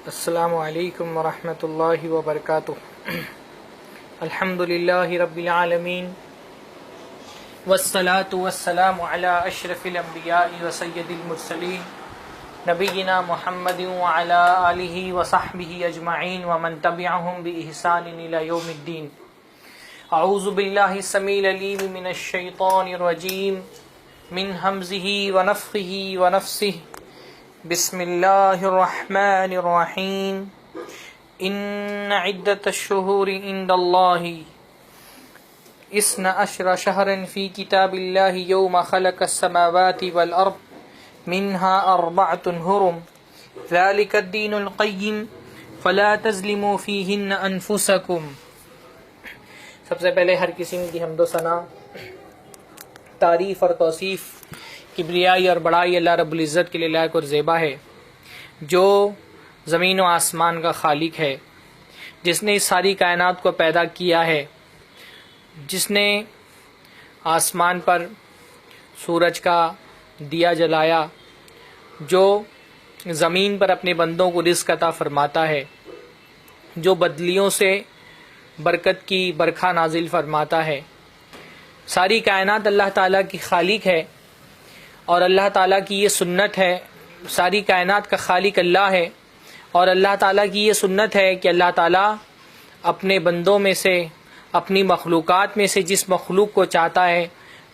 السلام علیکم ورحمۃ اللہ وبرکاتہ۔ الحمد للہ رب العالمین والصلاة والسلام علی اشرف الانبیاء وسید المرسلین نبینا محمد وعلی آلہ وصحبہ اجمعین ومن تبعہم بإحسان الی یوم الدین۔ اعوذ باللہ السمیع العلیم من الشیطان الرجیم من ہمزہ ونفخہ ونفثہ۔ بسم اللہ الرحمن الرحیم۔ ان عدۃ الشہور عند اللہ 12 شہرا فی کتاب اللہ یوم خلق السماوات والارض منها 4 حرم ذلك الدین القیم فلا تظلموا فیہن انفسکم۔ سب سے پہلے ہر قسم کی حمد و ثنا، تعریف اور توصیف، کبریائی اور بڑائی اللہ رب العزت کے لیے لائق اور زیبا ہے، جو زمین و آسمان کا خالق ہے، جس نے اس ساری کائنات کو پیدا کیا ہے، جس نے آسمان پر سورج کا دیا جلایا، جو زمین پر اپنے بندوں کو رزق عطا فرماتا ہے، جو بدلیوں سے برکت کی برکھا نازل فرماتا ہے۔ ساری کائنات اللہ تعالیٰ کی خالق ہے، اور اللہ تعالیٰ کی یہ سنت ہے، ساری کائنات کا خالق اللہ ہے، اور اللہ تعالیٰ کی یہ سنت ہے کہ اللہ تعالیٰ اپنے بندوں میں سے، اپنی مخلوقات میں سے جس مخلوق کو چاہتا ہے،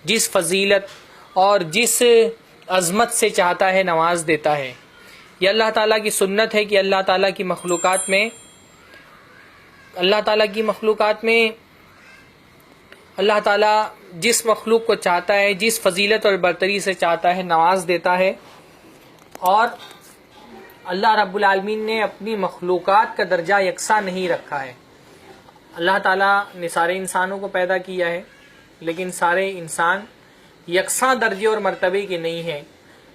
جس فضیلت اور جس عظمت سے چاہتا ہے نواز دیتا ہے۔ یہ اللہ تعالیٰ کی سنت ہے کہ اللہ تعالیٰ کی مخلوقات میں اللہ تعالیٰ جس مخلوق کو چاہتا ہے، جس فضیلت اور برتری سے چاہتا ہے نواز دیتا ہے، اور اللہ رب العالمین نے اپنی مخلوقات کا درجہ یکساں نہیں رکھا ہے۔ اللہ تعالیٰ نے سارے انسانوں کو پیدا کیا ہے، لیکن سارے انسان یکساں درجے اور مرتبے کے نہیں ہیں،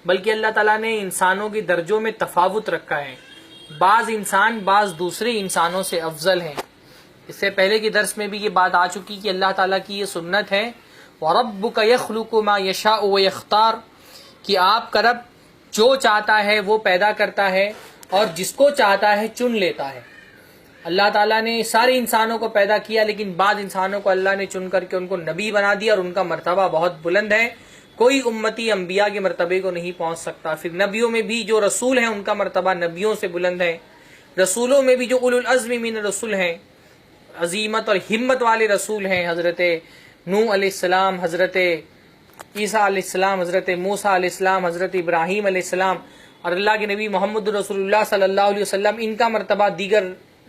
بلکہ اللہ تعالیٰ نے انسانوں کے درجوں میں تفاوت رکھا ہے۔ بعض انسان بعض دوسرے انسانوں سے افضل ہیں۔ اس سے پہلے کی درس میں بھی یہ بات آ چکی کہ اللہ تعالیٰ کی یہ سنت ہے وَرَبُّكَ يَخْلُقُ مَا يَشَاءُ وَيَخْتَارُ، کہ آپ کا رب جو چاہتا ہے وہ پیدا کرتا ہے، اور جس کو چاہتا ہے چن لیتا ہے۔ اللہ تعالیٰ نے سارے انسانوں کو پیدا کیا، لیکن بعض انسانوں کو اللہ نے چن کر کے ان کو نبی بنا دیا، اور ان کا مرتبہ بہت بلند ہے۔ کوئی امتی انبیاء کے مرتبے کو نہیں پہنچ سکتا۔ پھر نبیوں میں بھی جو رسول ہیں ان کا مرتبہ نبیوں سے بلند ہے۔ رسولوں میں بھی جو اولو العزم من الرسل ہیں، عظیمت اور ہمت والے رسول ہیں، حضرت نوح علیہ السلام، حضرت عیسیٰ علیہ السلام، حضرت موسیٰ علیہ السلام، حضرت ابراہیم علیہ السلام، اور اللہ کے نبی محمد رسول اللہ صلی اللہ علیہ وسلم، ان کا مرتبہ دیگر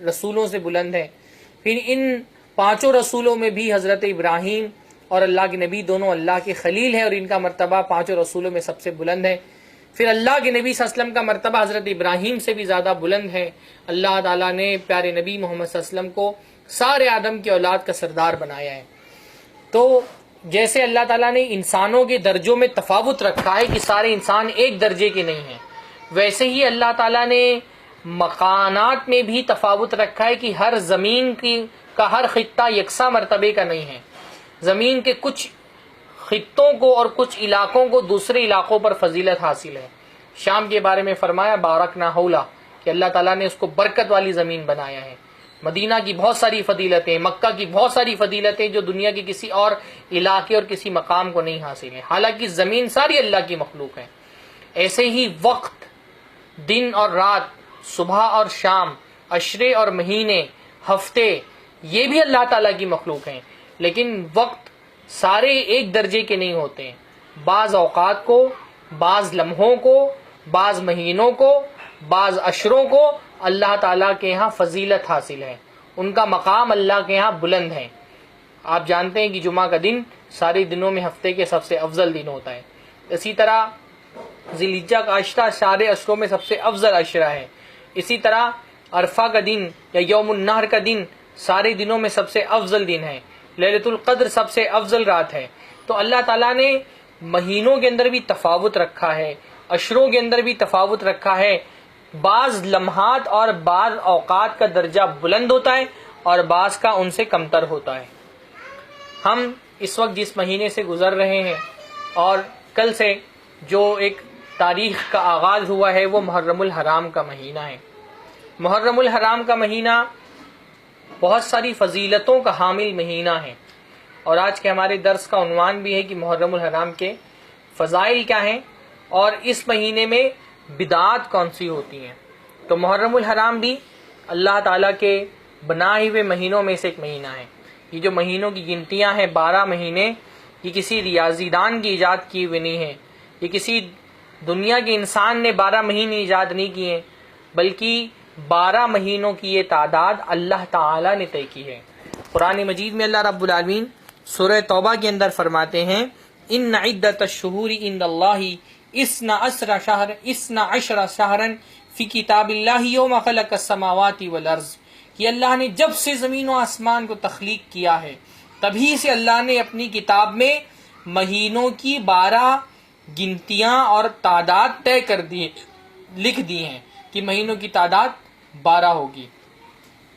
رسولوں سے بلند ہے۔ پھر ان 5 رسولوں میں بھی حضرت ابراہیم اور اللہ کے نبی دونوں اللہ کے خلیل ہیں، اور ان کا مرتبہ 5 رسولوں میں سب سے بلند ہے۔ پھر اللہ کے نبی صلی اللہ علیہ وسلم کا مرتبہ حضرت ابراہیم سے بھی زیادہ بلند ہے۔ اللہ تعالیٰ نے پیارے نبی محمد صلی اللہ علیہ وسلم کو سارے آدم کی اولاد کا سردار بنایا ہے۔ تو جیسے اللہ تعالیٰ نے انسانوں کے درجوں میں تفاوت رکھا ہے کہ سارے انسان ایک درجے کے نہیں ہیں، ویسے ہی اللہ تعالیٰ نے مکانات میں بھی تفاوت رکھا ہے کہ ہر زمین کا ہر خطہ یکساں مرتبے کا نہیں ہے۔ زمین کے کچھ خطوں کو اور کچھ علاقوں کو دوسرے علاقوں پر فضیلت حاصل ہے۔ شام کے بارے میں فرمایا بارکنا حولہ، کہ اللہ تعالیٰ نے اس کو برکت والی زمین بنایا ہے۔ مدینہ کی بہت ساری فضیلتیں، مکہ کی بہت ساری فضیلتیں جو دنیا کے کسی اور علاقے اور کسی مقام کو نہیں حاصل ہیں، حالانکہ زمین ساری اللہ کی مخلوق ہے۔ ایسے ہی وقت، دن اور رات، صبح اور شام، عشرے اور مہینے، ہفتے، یہ بھی اللہ تعالیٰ کی مخلوق ہیں، لیکن وقت سارے ایک درجے کے نہیں ہوتے ہیں۔ بعض اوقات کو، بعض لمحوں کو، بعض مہینوں کو، بعض عشروں کو اللہ تعالیٰ کے ہاں فضیلت حاصل ہے، ان کا مقام اللہ کے ہاں بلند ہے۔ آپ جانتے ہیں کہ جمعہ کا دن سارے دنوں میں ہفتے کے سب سے افضل دن ہوتا ہے۔ اسی طرح ذی الحجہ کا عشرہ سارے عشروں میں سب سے افضل عشرہ ہے۔ اسی طرح عرفہ کا دن یا یوم النحر کا دن سارے دنوں میں سب سے افضل دن ہے۔ لیلۃ القدر سب سے افضل رات ہے۔ تو اللہ تعالیٰ نے مہینوں کے اندر بھی تفاوت رکھا ہے، عشروں کے اندر بھی تفاوت رکھا ہے۔ بعض لمحات اور بعض اوقات کا درجہ بلند ہوتا ہے، اور بعض کا ان سے کمتر ہوتا ہے۔ ہم اس وقت جس مہینے سے گزر رہے ہیں، اور کل سے جو ایک تاریخ کا آغاز ہوا ہے، وہ محرم الحرام کا مہینہ ہے۔ محرم الحرام کا مہینہ بہت ساری فضیلتوں کا حامل مہینہ ہے، اور آج کے ہمارے درس کا عنوان بھی ہے کہ محرم الحرام کے فضائل کیا ہیں اور اس مہینے میں بدعات کون سی ہوتی ہیں۔ تو محرم الحرام بھی اللہ تعالیٰ کے بنائے ہوئے مہینوں میں سے ایک مہینہ ہے۔ یہ جو مہینوں کی گنتیاں ہیں 12 مہینے، یہ کسی ریاضی دان کی ایجاد کی ہوئی نہیں ہے، یہ کسی دنیا کے انسان نے 12 مہینے ایجاد نہیں کیے، بلکہ 12 مہینوں کی یہ تعداد اللہ تعالیٰ نے طے کی ہے۔ قرآن مجید میں اللہ رب العالمین سورہ توبہ کے اندر فرماتے ہیں ان عدت الشہور عند اللہ اثنا عشر شہرا فی کتاب اللہ یوم خلق السماوات والارض، کہ اللہ نے جب سے زمین و آسمان کو تخلیق کیا ہے تبھی سے اللہ نے اپنی کتاب میں مہینوں کی 12 گنتیاں اور تعداد طے کر دی، لکھ دی ہیں کہ مہینوں کی تعداد 12 ہوگی۔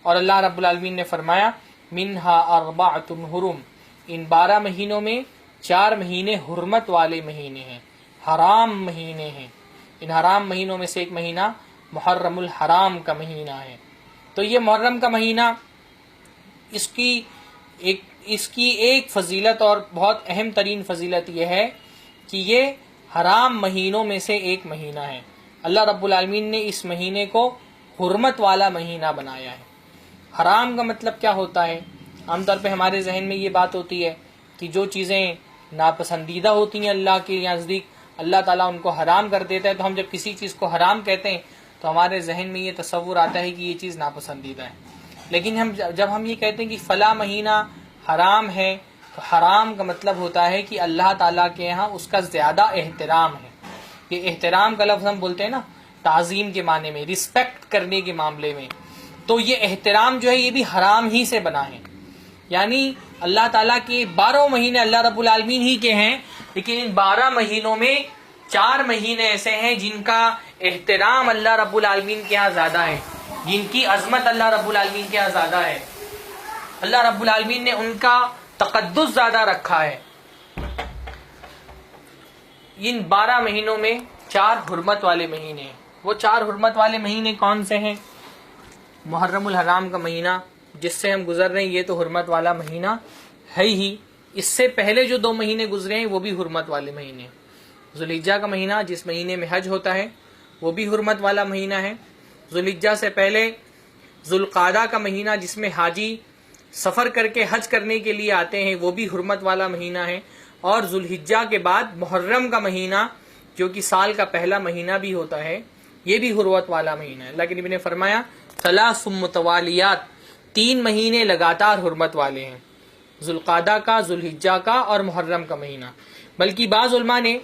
اور اللہ رب العالمین نے فرمایا منہا اربعۃ حرم، ان 12 مہینوں میں 4 مہینے حرمت والے مہینے ہیں، حرام مہینے ہیں۔ ان حرام مہینوں میں سے ایک مہینہ محرم الحرام کا مہینہ ہے۔ تو یہ محرم کا مہینہ اس کی ایک فضیلت اور بہت اہم ترین فضیلت یہ ہے کہ یہ حرام مہینوں میں سے ایک مہینہ ہے۔ اللہ رب العالمین نے اس مہینے کو حرمت والا مہینہ بنایا ہے۔ حرام کا مطلب کیا ہوتا ہے؟ عام طور پہ ہمارے ذہن میں یہ بات ہوتی ہے کہ جو چیزیں ناپسندیدہ ہوتی ہیں اللہ کے نزدیک، اللہ تعالیٰ ان کو حرام کر دیتا ہے۔ تو ہم جب کسی چیز کو حرام کہتے ہیں تو ہمارے ذہن میں یہ تصور آتا ہے کہ یہ چیز ناپسندیدہ ہے، لیکن جب ہم یہ کہتے ہیں کہ فلاں مہینہ حرام ہے تو حرام کا مطلب ہوتا ہے کہ اللہ تعالیٰ کے یہاں اس کا زیادہ احترام ہے۔ یہ احترام کا لفظ ہم بولتے ہیں نا تعظیم کے معنی میں، رسپیکٹ کرنے کے معاملے میں، تو یہ احترام جو ہے یہ بھی حرام ہی سے بنا ہے۔ یعنی اللہ تعالیٰ کے 12 مہینے اللہ رب العالمین ہی کے ہیں، لیکن ان 12 مہینوں میں 4 مہینے ایسے ہیں جن کا احترام اللہ رب العالمین کے ہاں زیادہ ہے، جن کی عظمت اللہ رب العالمین کے ہاں زیادہ ہے، اللہ رب العالمین نے ان کا تقدس زیادہ رکھا ہے۔ ان 12 مہینوں میں 4 حرمت والے مہینے ہیں۔ وہ 4 حرمت والے مہینے کون سے ہیں؟ محرم الحرام کا مہینہ جس سے ہم گزر رہے ہیں یہ تو حرمت والا مہینہ ہے ہی، اس سے پہلے جو 2 مہینے گزرے ہیں وہ بھی حرمت والے مہینے ہیں۔ ذوالحجہ کا مہینہ جس مہینے میں حج ہوتا ہے وہ بھی حرمت والا مہینہ ہے۔ ذوالحجہ سے پہلے ذوالقعدہ کا مہینہ جس میں حاجی سفر کر کے حج کرنے کے لیے آتے ہیں وہ بھی حرمت والا مہینہ ہے۔ اور ذوالحجہ کے بعد محرم کا مہینہ جو کہ سال کا پہلا مہینہ بھی ہوتا ہے یہ بھی حرمت والا مہینہ ہے۔ اللہ کے نبی نے فرمایا 3 متوالیات، 3 مہینے لگاتار حرمت والے ہیں، ذوالقعدہ کا، ذوالحجہ کا اور محرم کا مہینہ۔ بلکہ بعض علماء نے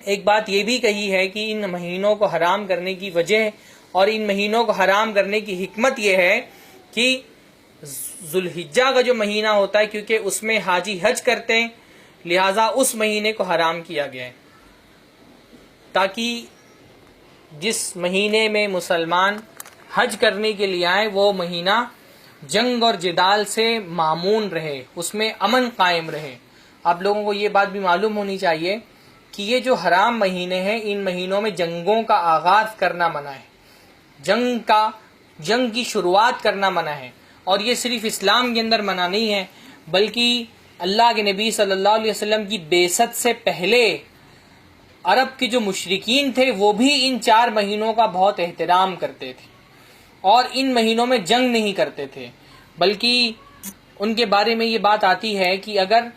ایک بات یہ بھی کہی ہے کہ ان مہینوں کو حرام کرنے کی وجہ اور ان مہینوں کو حرام کرنے کی حکمت یہ ہے کہ ذوالحجہ کا جو مہینہ ہوتا ہے کیونکہ اس میں حاجی حج کرتے ہیں لہٰذا اس مہینے کو حرام کیا گیا ہے، تاکہ جس مہینے میں مسلمان حج کرنے کے لیے آئے وہ مہینہ جنگ اور جدال سے مامون رہے، اس میں امن قائم رہے۔ آپ لوگوں کو یہ بات بھی معلوم ہونی چاہیے کہ یہ جو حرام مہینے ہیں ان مہینوں میں جنگوں کا آغاز کرنا منع ہے، جنگ کی شروعات کرنا منع ہے۔ اور یہ صرف اسلام کے اندر منع نہیں ہے بلکہ اللہ کے نبی صلی اللہ علیہ وسلم کی بعثت سے پہلے عرب کے جو مشرکین تھے وہ بھی ان 4 مہینوں کا بہت احترام کرتے تھے اور ان مہینوں میں جنگ نہیں کرتے تھے، بلکہ ان کے بارے میں یہ بات آتی ہے کہ اگر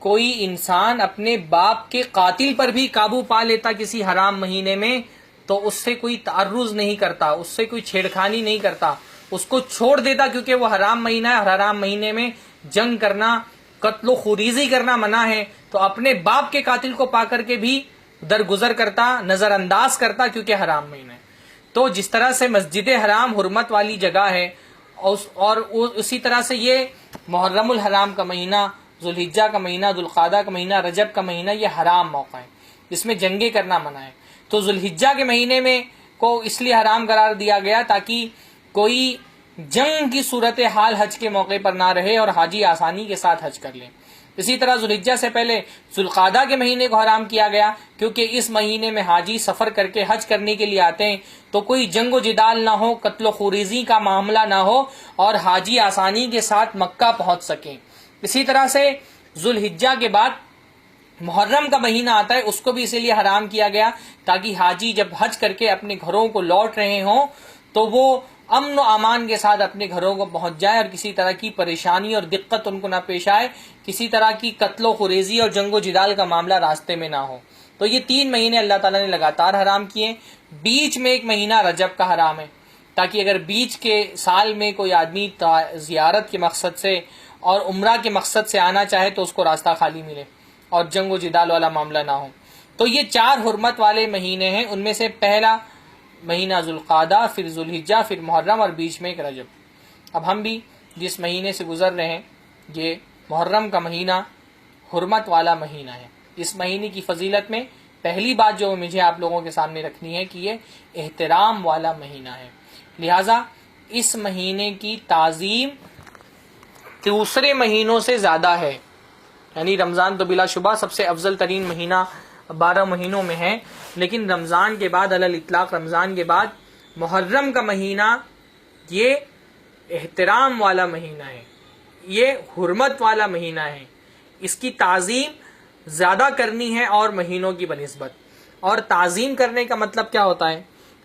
کوئی انسان اپنے باپ کے قاتل پر بھی قابو پا لیتا کسی حرام مہینے میں تو اس سے کوئی تعرض نہیں کرتا، اس سے کوئی چھیڑخانی نہیں کرتا، اس کو چھوڑ دیتا کیونکہ وہ حرام مہینہ ہے اور حرام مہینے میں جنگ کرنا، قتل و خریزی کرنا منع ہے، تو اپنے باپ کے قاتل کو پا کر کے بھی درگزر کرتا، نظر انداز کرتا کیونکہ حرام مہینہ ہے۔ تو جس طرح سے مسجد حرام حرمت والی جگہ ہے اور اسی طرح سے یہ محرم الحرام کا مہینہ، ذوالحجہ کا مہینہ، ذوالقعدہ کا مہینہ، رجب کا مہینہ یہ حرام موقع ہے، اس میں جنگیں کرنا منع ہے۔ تو ذوالحجہ کے مہینے میں کو اس لیے حرام قرار دیا گیا تاکہ کوئی جنگ کی صورت حال حج کے موقع پر نہ رہے اور حاجی آسانی کے ساتھ حج کر لیں۔ اسی طرح ذوالحجہ سے پہلے ذوالقعدہ کے مہینے کو حرام کیا گیا، کیونکہ اس مہینے میں حاجی سفر کر کے حج کرنے کے لیے آتے ہیں، تو کوئی جنگ و جدال نہ ہو، قتل و خوریزی کا معاملہ نہ ہو، اور حاجی آسانی کے ساتھ مکہ پہنچ سکیں۔ اسی طرح سے ذوالحجہ کے بعد محرم کا مہینہ آتا ہے، اس کو بھی اسی لیے حرام کیا گیا تاکہ حاجی جب حج کر کے اپنے گھروں کو لوٹ رہے ہوں تو وہ امن و امان کے ساتھ اپنے گھروں کو پہنچ جائے اور کسی طرح کی پریشانی اور دقت ان کو نہ پیش آئے، کسی طرح کی قتل و خریزی اور جنگ و جدال کا معاملہ راستے میں نہ ہو۔ تو یہ 3 مہینے اللہ تعالیٰ نے لگاتار حرام کیے۔ بیچ میں ایک مہینہ رجب کا حرام ہے، تاکہ اگر بیچ کے سال میں کوئی آدمی زیارت کے مقصد سے اور عمرہ کے مقصد سے آنا چاہے تو اس کو راستہ خالی ملے اور جنگ و جدال والا معاملہ نہ ہو۔ تو یہ 4 حرمت والے مہینے ہیں، ان میں سے پہلا مہینہ ذوالقعدہ، پھر ذوالحجہ، پھر محرم، اور بیچ میں ایک رجب۔ اب ہم بھی جس مہینے سے گزر رہے ہیں یہ محرم کا مہینہ حرمت والا مہینہ ہے۔ اس مہینے کی فضیلت میں پہلی بات جو مجھے آپ لوگوں کے سامنے رکھنی ہے کہ یہ احترام والا مہینہ ہے، لہٰذا اس مہینے کی تعظیم دوسرے مہینوں سے زیادہ ہے۔ یعنی رمضان تو بلا شبہ سب سے افضل ترین مہینہ 12 مہینوں میں ہے، لیکن رمضان کے بعد علی الاطلاق رمضان کے بعد محرم کا مہینہ یہ احترام والا مہینہ ہے، یہ حرمت والا مہینہ ہے، اس کی تعظیم زیادہ کرنی ہے اور مہینوں کی بنسبت۔ اور تعظیم کرنے کا مطلب کیا ہوتا ہے؟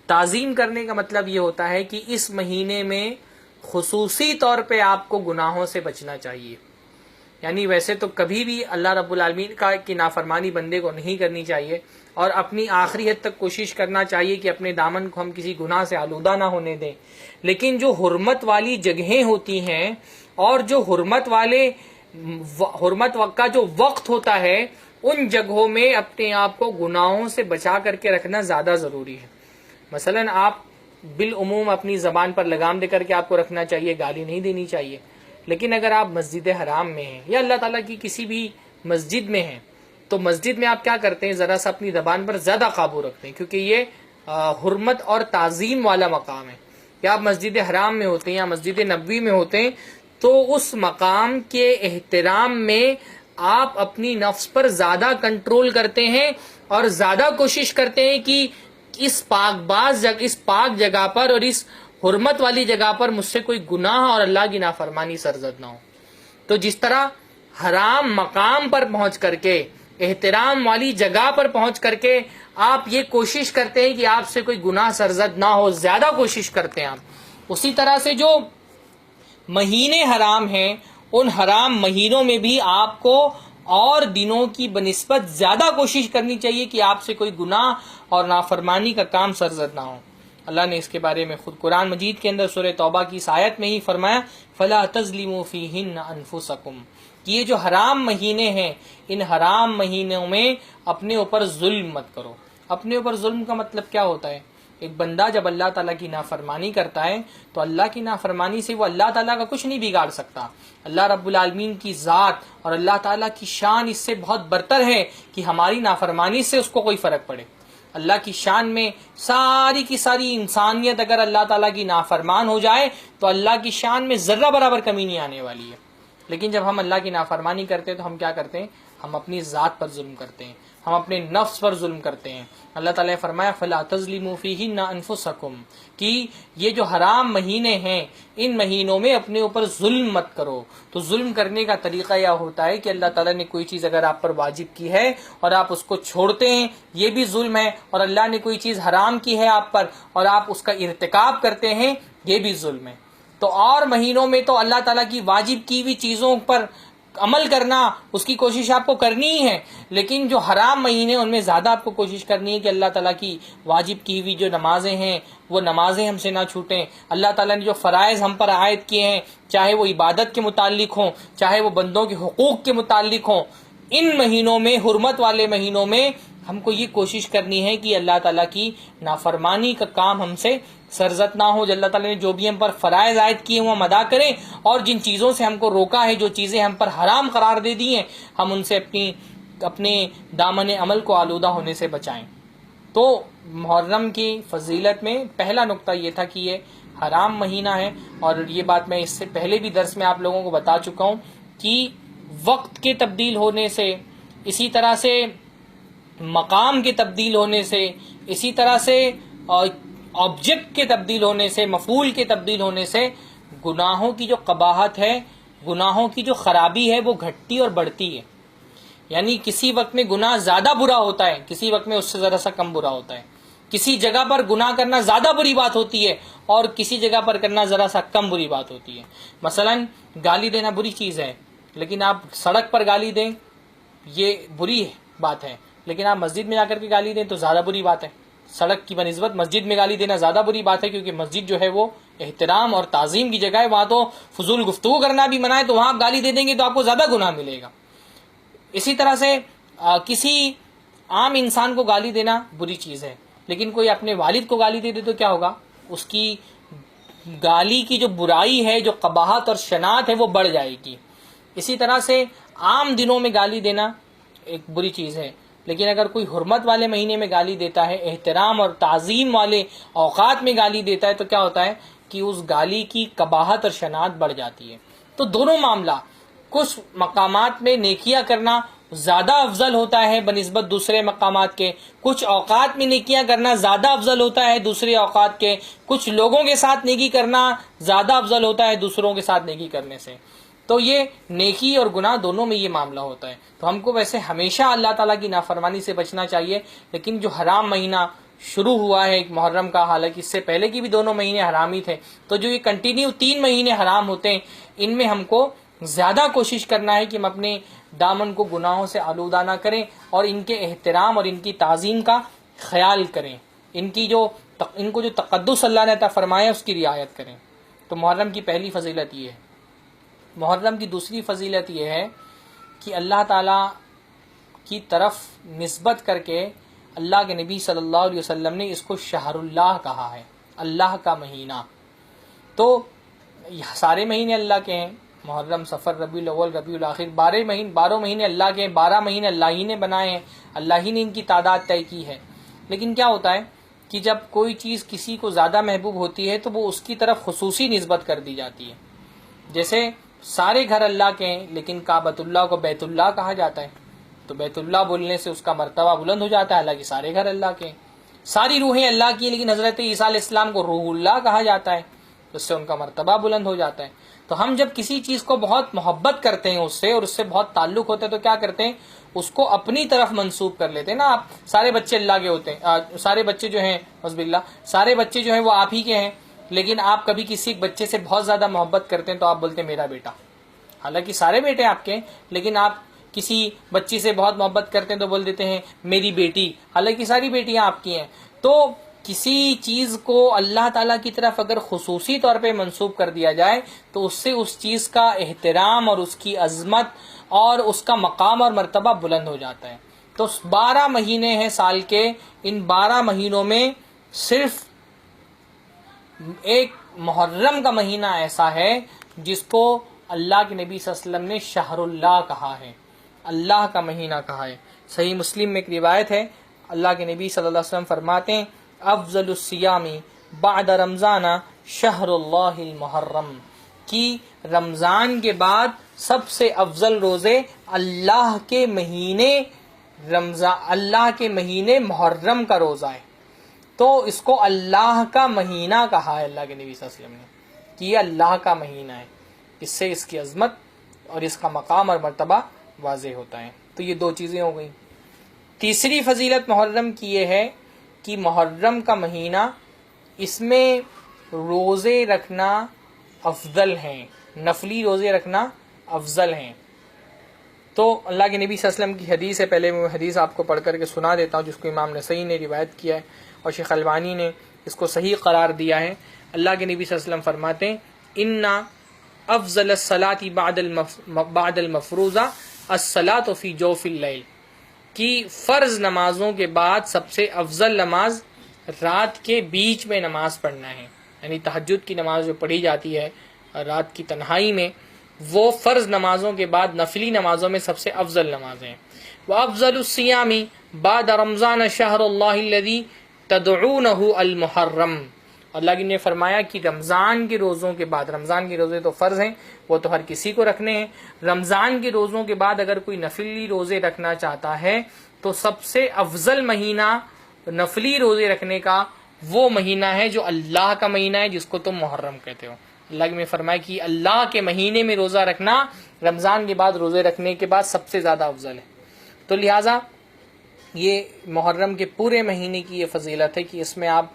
تعظیم کرنے کا مطلب یہ ہوتا ہے کہ اس مہینے میں خصوصی طور پہ آپ کو گناہوں سے بچنا چاہیے۔ یعنی ویسے تو کبھی بھی اللہ رب العالمین کی نافرمانی بندے کو نہیں کرنی چاہیے، اور اپنی آخری حد تک کوشش کرنا چاہیے کہ اپنے دامن کو ہم کسی گناہ سے آلودہ نہ ہونے دیں، لیکن جو حرمت والی جگہیں ہوتی ہیں اور جو حرمت کا جو وقت ہوتا ہے، ان جگہوں میں اپنے آپ کو گناہوں سے بچا کر کے رکھنا زیادہ ضروری ہے۔ مثلا آپ بالعموم اپنی زبان پر لگام دے کر کے آپ کو رکھنا چاہیے، گالی نہیں دینی چاہیے، لیکن اگر آپ مسجد حرام میں ہیں یا اللہ تعالیٰ کی کسی بھی مسجد میں ہیں تو مسجد میں آپ کیا کرتے ہیں؟ ذرا سا اپنی زبان پر زیادہ قابو رکھتے ہیں، کیونکہ یہ حرمت اور تعظیم والا مقام ہے کہ آپ مسجد حرام میں ہوتے ہیں یا مسجد نبوی میں ہوتے ہیں تو اس مقام کے احترام میں آپ اپنی نفس پر زیادہ کنٹرول کرتے ہیں اور زیادہ کوشش کرتے ہیں کہ اس پاک جگہ پر اور اس حرمت والی جگہ پر مجھ سے کوئی گناہ اور اللہ کی نافرمانی سرزد نہ ہو۔ تو جس طرح حرام مقام پر پہنچ کر کے، احترام والی جگہ پر پہنچ کر کے آپ یہ کوشش کرتے ہیں کہ آپ سے کوئی گناہ سرزد نہ ہو، زیادہ کوشش کرتے ہیں آپ، اسی طرح سے جو مہینے حرام ہیں ان حرام مہینوں میں بھی آپ کو اور دنوں کی بنسبت زیادہ کوشش کرنی چاہیے کہ آپ سے کوئی گناہ اور نافرمانی کا کام سرزد نہ ہو۔ اللہ نے اس کے بارے میں خود قرآن مجید کے اندر سورہ توبہ کی اس آیت میں ہی فرمایا فَلَا تَظْلِمُوا فِيهِنَّ أَنفُسَكُمْ، کہ یہ جو حرام مہینے ہیں ان حرام مہینوں میں اپنے اوپر ظلم مت کرو۔ اپنے اوپر ظلم کا مطلب کیا ہوتا ہے؟ ایک بندہ جب اللہ تعالیٰ کی نافرمانی کرتا ہے تو اللہ کی نافرمانی سے وہ اللہ تعالیٰ کا کچھ نہیں بگاڑ سکتا۔ اللہ رب العالمین کی ذات اور اللہ تعالیٰ کی شان اس سے بہت برتر ہے کہ ہماری نافرمانی سے اس کو کوئی فرق پڑے۔ اللہ کی شان میں ساری کی ساری انسانیت اگر اللہ تعالیٰ کی نافرمان ہو جائے تو اللہ کی شان میں ذرہ برابر کمی نہیں آنے والی ہے، لیکن جب ہم اللہ کی نافرمانی کرتے ہیں تو ہم کیا کرتے ہیں؟ ہم اپنی ذات پر ظلم کرتے ہیں، ہم اپنے نفس پر ظلم کرتے ہیں۔ اللہ تعالیٰ نے فرمایا فَلَا تَظْلِمُوا فِيهِنَّ أَنفُسَكُمْ، کہ یہ جو حرام مہینے ہیں ان مہینوں میں اپنے اوپر ظلم مت کرو۔ تو ظلم کرنے کا طریقہ یہ ہوتا ہے کہ اللہ تعالیٰ نے کوئی چیز اگر آپ پر واجب کی ہے اور آپ اس کو چھوڑتے ہیں یہ بھی ظلم ہے، اور اللہ نے کوئی چیز حرام کی ہے آپ پر اور آپ اس کا ارتکاب کرتے ہیں یہ بھی ظلم ہے۔ تو اور مہینوں میں تو اللہ تعالیٰ کی واجب کی ہوئی چیزوں پر عمل کرنا اس کی کوشش آپ کو کرنی ہی ہے، لیکن جو حرام مہینے ان میں زیادہ آپ کو کوشش کرنی ہے کہ اللہ تعالیٰ کی واجب کی ہوئی جو نمازیں ہیں وہ نمازیں ہم سے نہ چھوٹیں۔ اللہ تعالیٰ نے جو فرائض ہم پر عائد کیے ہیں چاہے وہ عبادت کے متعلق ہوں چاہے وہ بندوں کے حقوق کے متعلق ہوں، ان مہینوں میں حرمت والے مہینوں میں ہم کو یہ کوشش کرنی ہے کہ اللہ تعالیٰ کی نافرمانی کا کام ہم سے سرزد نہ ہو۔ جو اللہ تعالیٰ نے جو بھی ہم پر فرائض عائد کیے ہیں وہ ہم ادا کریں، اور جن چیزوں سے ہم کو روکا ہے، جو چیزیں ہم پر حرام قرار دے دی ہیں، ہم ان سے اپنے دامن عمل کو آلودہ ہونے سے بچائیں۔ تو محرم کی فضیلت میں پہلا نقطہ یہ تھا کہ یہ حرام مہینہ ہے، اور یہ بات میں اس سے پہلے بھی درس میں آپ لوگوں کو بتا چکا ہوں کہ وقت کے تبدیل ہونے سے، اسی طرح سے مقام کے تبدیل ہونے سے، اسی طرح سے آبجیکٹ کے تبدیل ہونے سے، مفعول کے تبدیل ہونے سے گناہوں کی جو قباحت ہے، گناہوں کی جو خرابی ہے وہ گھٹتی اور بڑھتی ہے. یعنی کسی وقت میں گناہ زیادہ برا ہوتا ہے، کسی وقت میں اس سے ذرا سا کم برا ہوتا ہے. کسی جگہ پر گناہ کرنا زیادہ بری بات ہوتی ہے اور کسی جگہ پر کرنا ذرا سا کم بری بات ہوتی ہے. مثلا گالی دینا بری چیز ہے، لیکن آپ سڑک پر گالی دیں یہ بری بات ہے، لیکن آپ مسجد میں جا کر کے گالی دیں تو زیادہ بری بات ہے. سڑک کی بنسبت مسجد میں گالی دینا زیادہ بری بات ہے، کیونکہ مسجد جو ہے وہ احترام اور تعظیم کی جگہ ہے، وہاں تو فضول گفتگو کرنا بھی منع ہے، تو وہاں آپ گالی دے دیں گے تو آپ کو زیادہ گناہ ملے گا. اسی طرح سے کسی عام انسان کو گالی دینا بری چیز ہے، لیکن کوئی اپنے والد کو گالی دے دے تو کیا ہوگا؟ اس کی گالی کی جو برائی ہے، جو قباحت اور شناعت ہے وہ بڑھ جائے گی. اسی طرح سے عام دنوں میں گالی دینا ایک بری چیز ہے، لیکن اگر کوئی حرمت والے مہینے میں گالی دیتا ہے، احترام اور تعظیم والے اوقات میں گالی دیتا ہے، تو کیا ہوتا ہے کہ اس گالی کی قباحت اور شناعت بڑھ جاتی ہے. تو دونوں معاملہ، کچھ مقامات میں نیکیاں کرنا زیادہ افضل ہوتا ہے بنسبت دوسرے مقامات کے، کچھ اوقات میں نیکیاں کرنا زیادہ افضل ہوتا ہے دوسرے اوقات کے، کچھ لوگوں کے ساتھ نیکی کرنا زیادہ افضل ہوتا ہے دوسروں کے ساتھ نیکی کرنے سے. تو یہ نیکی اور گناہ دونوں میں یہ معاملہ ہوتا ہے. تو ہم کو ویسے ہمیشہ اللہ تعالیٰ کی نافرمانی سے بچنا چاہیے، لیکن جو حرام مہینہ شروع ہوا ہے ایک محرم کا، حالانکہ اس سے پہلے کی بھی دونوں مہینے حرام ہی تھے، تو جو یہ کنٹینیو 3 مہینے حرام ہوتے ہیں، ان میں ہم کو زیادہ کوشش کرنا ہے کہ ہم اپنے دامن کو گناہوں سے آلودہ نہ کریں اور ان کے احترام اور ان کی تعظیم کا خیال کریں، ان کو جو تقدس اللہ نے عطا فرمایا اس کی رعایت کریں. تو محرم کی پہلی فضیلت یہ ہے. محرم کی دوسری فضیلت یہ ہے کہ اللہ تعالیٰ کی طرف نسبت کر کے اللہ کے نبی صلی اللہ علیہ وسلم نے اس کو شہر اللہ کہا ہے، اللہ کا مہینہ. تو سارے مہینے اللہ کے ہیں، محرم، صفر، ربیع الاول، ربیع الاخر، 12 مہینے اللہ کے ہیں، 12 مہینے اللہ ہی نے بنائے ہیں، اللہ ہی نے ان کی تعداد طے کی ہے. لیکن کیا ہوتا ہے کہ جب کوئی چیز کسی کو زیادہ محبوب ہوتی ہے تو وہ اس کی طرف خصوصی نسبت کر دی جاتی ہے. جیسے سارے گھر اللہ کے ہیں لیکن کعبۃ اللہ کو بیت اللہ کہا جاتا ہے، تو بیت اللہ بولنے سے اس کا مرتبہ بلند ہو جاتا ہے، حالانکہ سارے گھر اللہ کے ہیں. ساری روحیں اللہ کی ہیں لیکن حضرت عیسیٰ علیہ السلام کو روح اللہ کہا جاتا ہے، اس سے ان کا مرتبہ بلند ہو جاتا ہے. تو ہم جب کسی چیز کو بہت محبت کرتے ہیں اس سے اور اس سے بہت تعلق ہوتا ہے تو کیا کرتے ہیں؟ اس کو اپنی طرف منسوب کر لیتے ہیں نا. آپ سارے بچے اللہ کے ہوتے ہیں، سارے بچے جو ہیں حسب اللہ، سارے بچے جو ہیں وہ آپ ہی کے ہیں، لیکن آپ کبھی کسی بچے سے بہت زیادہ محبت کرتے ہیں تو آپ بولتے ہیں میرا بیٹا، حالانکہ سارے بیٹے آپ کے ہیں. لیکن آپ کسی بچی سے بہت محبت کرتے ہیں تو بول دیتے ہیں میری بیٹی، حالانکہ ساری بیٹیاں آپ کی ہیں. تو کسی چیز کو اللہ تعالیٰ کی طرف اگر خصوصی طور پہ منسوب کر دیا جائے تو اس سے اس چیز کا احترام اور اس کی عظمت اور اس کا مقام اور مرتبہ بلند ہو جاتا ہے. تو 12 مہینے ہیں سال کے، ان 12 مہینوں میں صرف ایک محرم کا مہینہ ایسا ہے جس کو اللہ کے نبی صلی اللہ علیہ وسلم نے شہر اللہ کہا ہے، اللہ کا مہینہ کہا ہے. صحیح مسلم میں ایک روایت ہے، اللہ کے نبی صلی اللہ علیہ وسلم فرماتے ہیں افضل الصیام بعد رمضان شہر اللہ المحرم، کہ رمضان کے بعد سب سے افضل روزے اللہ کے مہینے محرم کا روزہ ہے. تو اس کو اللہ کا مہینہ کہا ہے اللہ کے نبی صلی اللہ علیہ وسلم نے کہ یہ اللہ کا مہینہ ہے. اس سے اس کی عظمت اور اس کا مقام اور مرتبہ واضح ہوتا ہے. تو یہ 2 چیزیں ہو گئیں. تیسری فضیلت محرم کی یہ ہے کہ محرم کا مہینہ، اس میں روزے رکھنا افضل ہیں، نفلی روزے رکھنا افضل ہیں. تو اللہ کے نبی صلی اللہ علیہ وسلم کی حدیث ہے، پہلے میں حدیث آپ کو پڑھ کر کے سنا دیتا ہوں جس کو امام نسائی نے روایت کیا ہے اور شیخ البانی نے اس کو صحیح قرار دیا ہے. اللہ کے نبی صلی اللہ علیہ وسلم فرماتے ہیں ان افضل الصلاة بعد المفروضہ الصلاة فی جوف اللیل، کہ فرض نمازوں کے بعد سب سے افضل نماز رات کے بیچ میں نماز پڑھنا ہے. یعنی تہجد کی نماز جو پڑھی جاتی ہے رات کی تنہائی میں، وہ فرض نمازوں کے بعد نفلی نمازوں میں سب سے افضل نماز ہیں. وَأَفْضَلُ الصِّيَامِ بَعْدَ رَمْضَانَ شَهْرُ اللَّهِ الَّذِي تَدْعُونَهُ الْمُحَرَّمُ، اللہ نے فرمایا کہ رمضان کے روزوں کے بعد، رمضان کے روزے تو فرض ہیں، وہ تو ہر کسی کو رکھنے ہیں، رمضان کے روزوں کے بعد اگر کوئی نفلی روزے رکھنا چاہتا ہے تو سب سے افضل مہینہ نفلی روزے رکھنے کا وہ مہینہ ہے جو اللہ کا مہینہ ہے، جس کو تم محرم کہتے ہو۔ اللہ نے فرمایا کہ اللہ کے مہینے میں روزہ رکھنا رمضان کے بعد روزے رکھنے کے بعد سب سے زیادہ افضل ہے۔ تو لہٰذا یہ محرم کے پورے مہینے کی یہ فضیلت ہے کہ اس میں آپ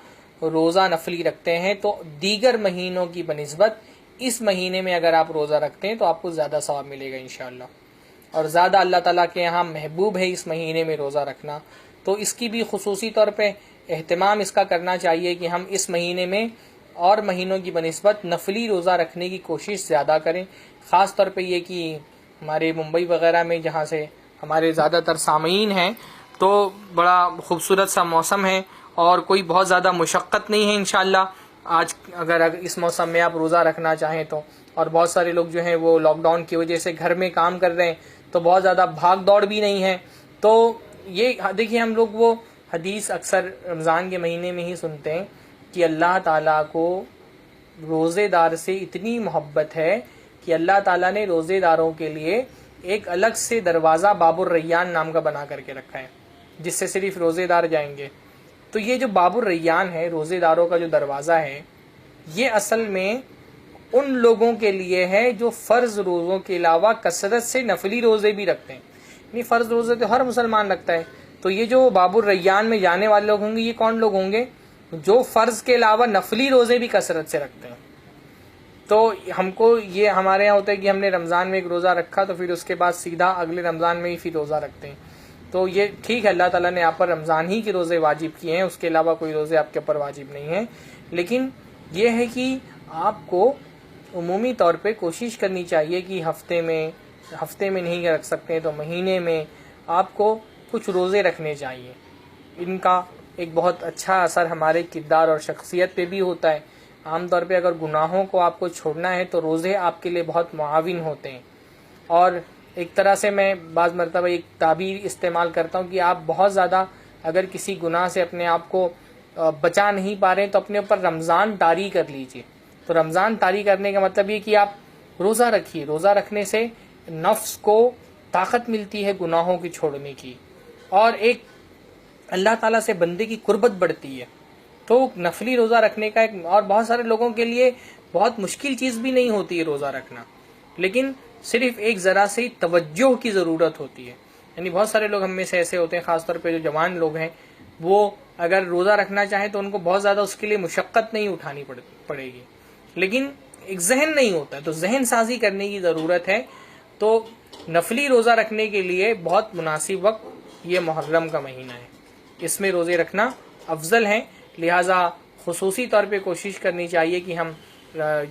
روزہ نفلی رکھتے ہیں تو دیگر مہینوں کی بنسبت اس مہینے میں اگر آپ روزہ رکھتے ہیں تو آپ کو زیادہ ثواب ملے گا انشاءاللہ، اور زیادہ اللہ تعالیٰ کے یہاں محبوب ہے اس مہینے میں روزہ رکھنا۔ تو اس کی بھی خصوصی طور پہ اہتمام اس کا کرنا چاہیے کہ ہم اس مہینے میں اور مہینوں کی بنسبت نفلی روزہ رکھنے کی کوشش زیادہ کریں، خاص طور پہ یہ کہ ہمارے ممبئی وغیرہ میں جہاں سے ہمارے زیادہ تر سامعین ہیں تو بڑا خوبصورت سا موسم ہے اور کوئی بہت زیادہ مشقت نہیں ہے انشاءاللہ آج اگر اس موسم میں آپ روزہ رکھنا چاہیں تو، اور بہت سارے لوگ جو ہیں وہ لاک ڈاؤن کی وجہ سے گھر میں کام کر رہے ہیں تو بہت زیادہ بھاگ دوڑ بھی نہیں ہے۔ تو یہ دیکھیے ہم لوگ وہ حدیث اکثر رمضان کے مہینے میں ہی سنتے ہیں کہ اللہ تعالیٰ کو روزے دار سے اتنی محبت ہے کہ اللہ تعالیٰ نے روزے داروں کے لیے ایک الگ سے دروازہ باب الریان نام کا بنا کر کے رکھا ہے، جس سے صرف روزے دار جائیں گے۔ تو یہ جو باب الریان ہے، روزے داروں کا جو دروازہ ہے، یہ اصل میں ان لوگوں کے لیے ہے جو فرض روزوں کے علاوہ کثرت سے نفلی روزے بھی رکھتے ہیں۔ یعنی فرض روزے تو ہر مسلمان رکھتا ہے، تو یہ جو باب الریان میں جانے والے لوگ ہوں گے یہ کون لوگ ہوں گے؟ جو فرض کے علاوہ نفلی روزے بھی کثرت سے رکھتے ہیں۔ تو ہم کو یہ ہمارے یہاں ہوتا ہے کہ ہم نے رمضان میں ایک روزہ رکھا تو پھر اس کے بعد سیدھا اگلے رمضان میں ہی پھر روزہ رکھتے ہیں۔ تو یہ ٹھیک ہے، اللہ تعالیٰ نے آپ پر رمضان ہی کے روزے واجب کیے ہیں، اس کے علاوہ کوئی روزے آپ کے اوپر واجب نہیں ہیں، لیکن یہ ہے کہ آپ کو عمومی طور پہ کوشش کرنی چاہیے کہ ہفتے میں نہیں رکھ سکتے تو مہینے میں آپ کو کچھ روزے رکھنے چاہیے۔ ان کا ایک بہت اچھا اثر ہمارے کردار اور شخصیت پہ بھی ہوتا ہے۔ عام طور پہ اگر گناہوں کو آپ کو چھوڑنا ہے تو روزے آپ کے لیے بہت معاون ہوتے ہیں، اور ایک طرح سے میں بعض مرتبہ ایک تعبیر استعمال کرتا ہوں کہ آپ بہت زیادہ اگر کسی گناہ سے اپنے آپ کو بچا نہیں پا رہے تو اپنے اوپر رمضان طاری کر لیجئے۔ تو رمضان طاری کرنے کا مطلب یہ کہ آپ روزہ رکھیے، روزہ رکھنے سے نفس کو طاقت ملتی ہے گناہوں کی چھوڑنے کی، اور ایک اللہ تعالیٰ سے بندے کی قربت بڑھتی ہے۔ تو نفلی روزہ رکھنے کا ایک، اور بہت سارے لوگوں کے لیے بہت مشکل چیز بھی نہیں ہوتی ہے روزہ رکھنا، لیکن صرف ایک ذرا سی توجہ کی ضرورت ہوتی ہے۔ یعنی بہت سارے لوگ ہم میں سے ایسے ہوتے ہیں، خاص طور پہ جو جوان لوگ ہیں، وہ اگر روزہ رکھنا چاہیں تو ان کو بہت زیادہ اس کے لیے مشقت نہیں اٹھانی پڑے گی، لیکن ایک ذہن نہیں ہوتا ہے، تو ذہن سازی کرنے کی ضرورت ہے۔ تو نفلی روزہ رکھنے کے لیے بہت مناسب وقت یہ محرم کا مہینہ ہے، اس میں روزے رکھنا افضل ہیں، لہٰذا خصوصی طور پہ کوشش کرنی چاہیے کہ ہم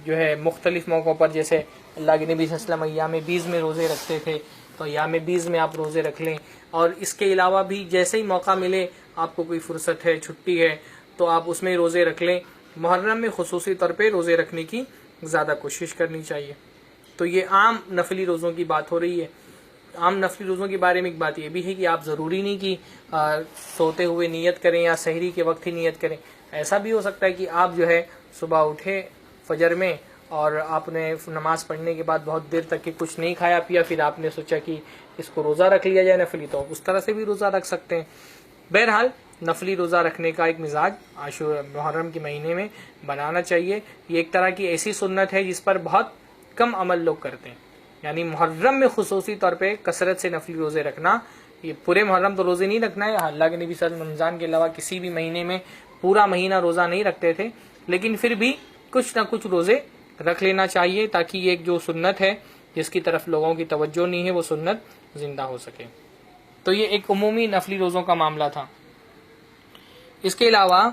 جو ہے مختلف موقعوں پر، جیسے اللہ کے نبی صلی اللہ علیہ وسلم ایام 20 میں روزے رکھتے تھے، تو ایام 20 میں آپ روزے رکھ لیں، اور اس کے علاوہ بھی جیسے ہی موقع ملے، آپ کو کوئی فرصت ہے، چھٹی ہے، تو آپ اس میں روزے رکھ لیں۔ محرم میں خصوصی طور پہ روزے رکھنے کی زیادہ کوشش کرنی چاہیے۔ تو یہ عام نفلی روزوں کی بات ہو رہی ہے۔ عام نفلی روزوں کے بارے میں ایک بات یہ بھی ہے کہ آپ ضروری نہیں کہ سوتے ہوئے نیت کریں یا سحری کے وقت ہی نیت کریں، ایسا بھی ہو سکتا ہے کہ آپ جو ہے صبح اٹھے فجر میں اور آپ نے نماز پڑھنے کے بعد بہت دیر تک کہ کچھ نہیں کھایا پیا، پھر آپ نے سوچا کہ اس کو روزہ رکھ لیا جائے نفلی، تو اس طرح سے بھی روزہ رکھ سکتے ہیں۔ بہرحال نفلی روزہ رکھنے کا ایک مزاج محرم کے مہینے میں بنانا چاہیے۔ یہ ایک طرح کی ایسی سنت ہے جس پر بہت کم عمل لوگ کرتے ہیں، یعنی محرم میں خصوصی طور پہ کثرت سے نفلی روزے رکھنا۔ یہ پورے محرم تو روزے نہیں رکھنا ہے، اللہ کے نبی صلی اللہ علیہ وسلم رمضان کے علاوہ کسی بھی مہینے میں پورا مہینہ روزہ نہیں رکھتے تھے، لیکن پھر بھی کچھ نہ کچھ روزے رکھ لینا چاہیے تاکہ یہ ایک جو سنت ہے جس کی طرف لوگوں کی توجہ نہیں ہے وہ سنت زندہ ہو سکے۔ تو یہ ایک عمومی نفلی روزوں کا معاملہ تھا۔ اس کے علاوہ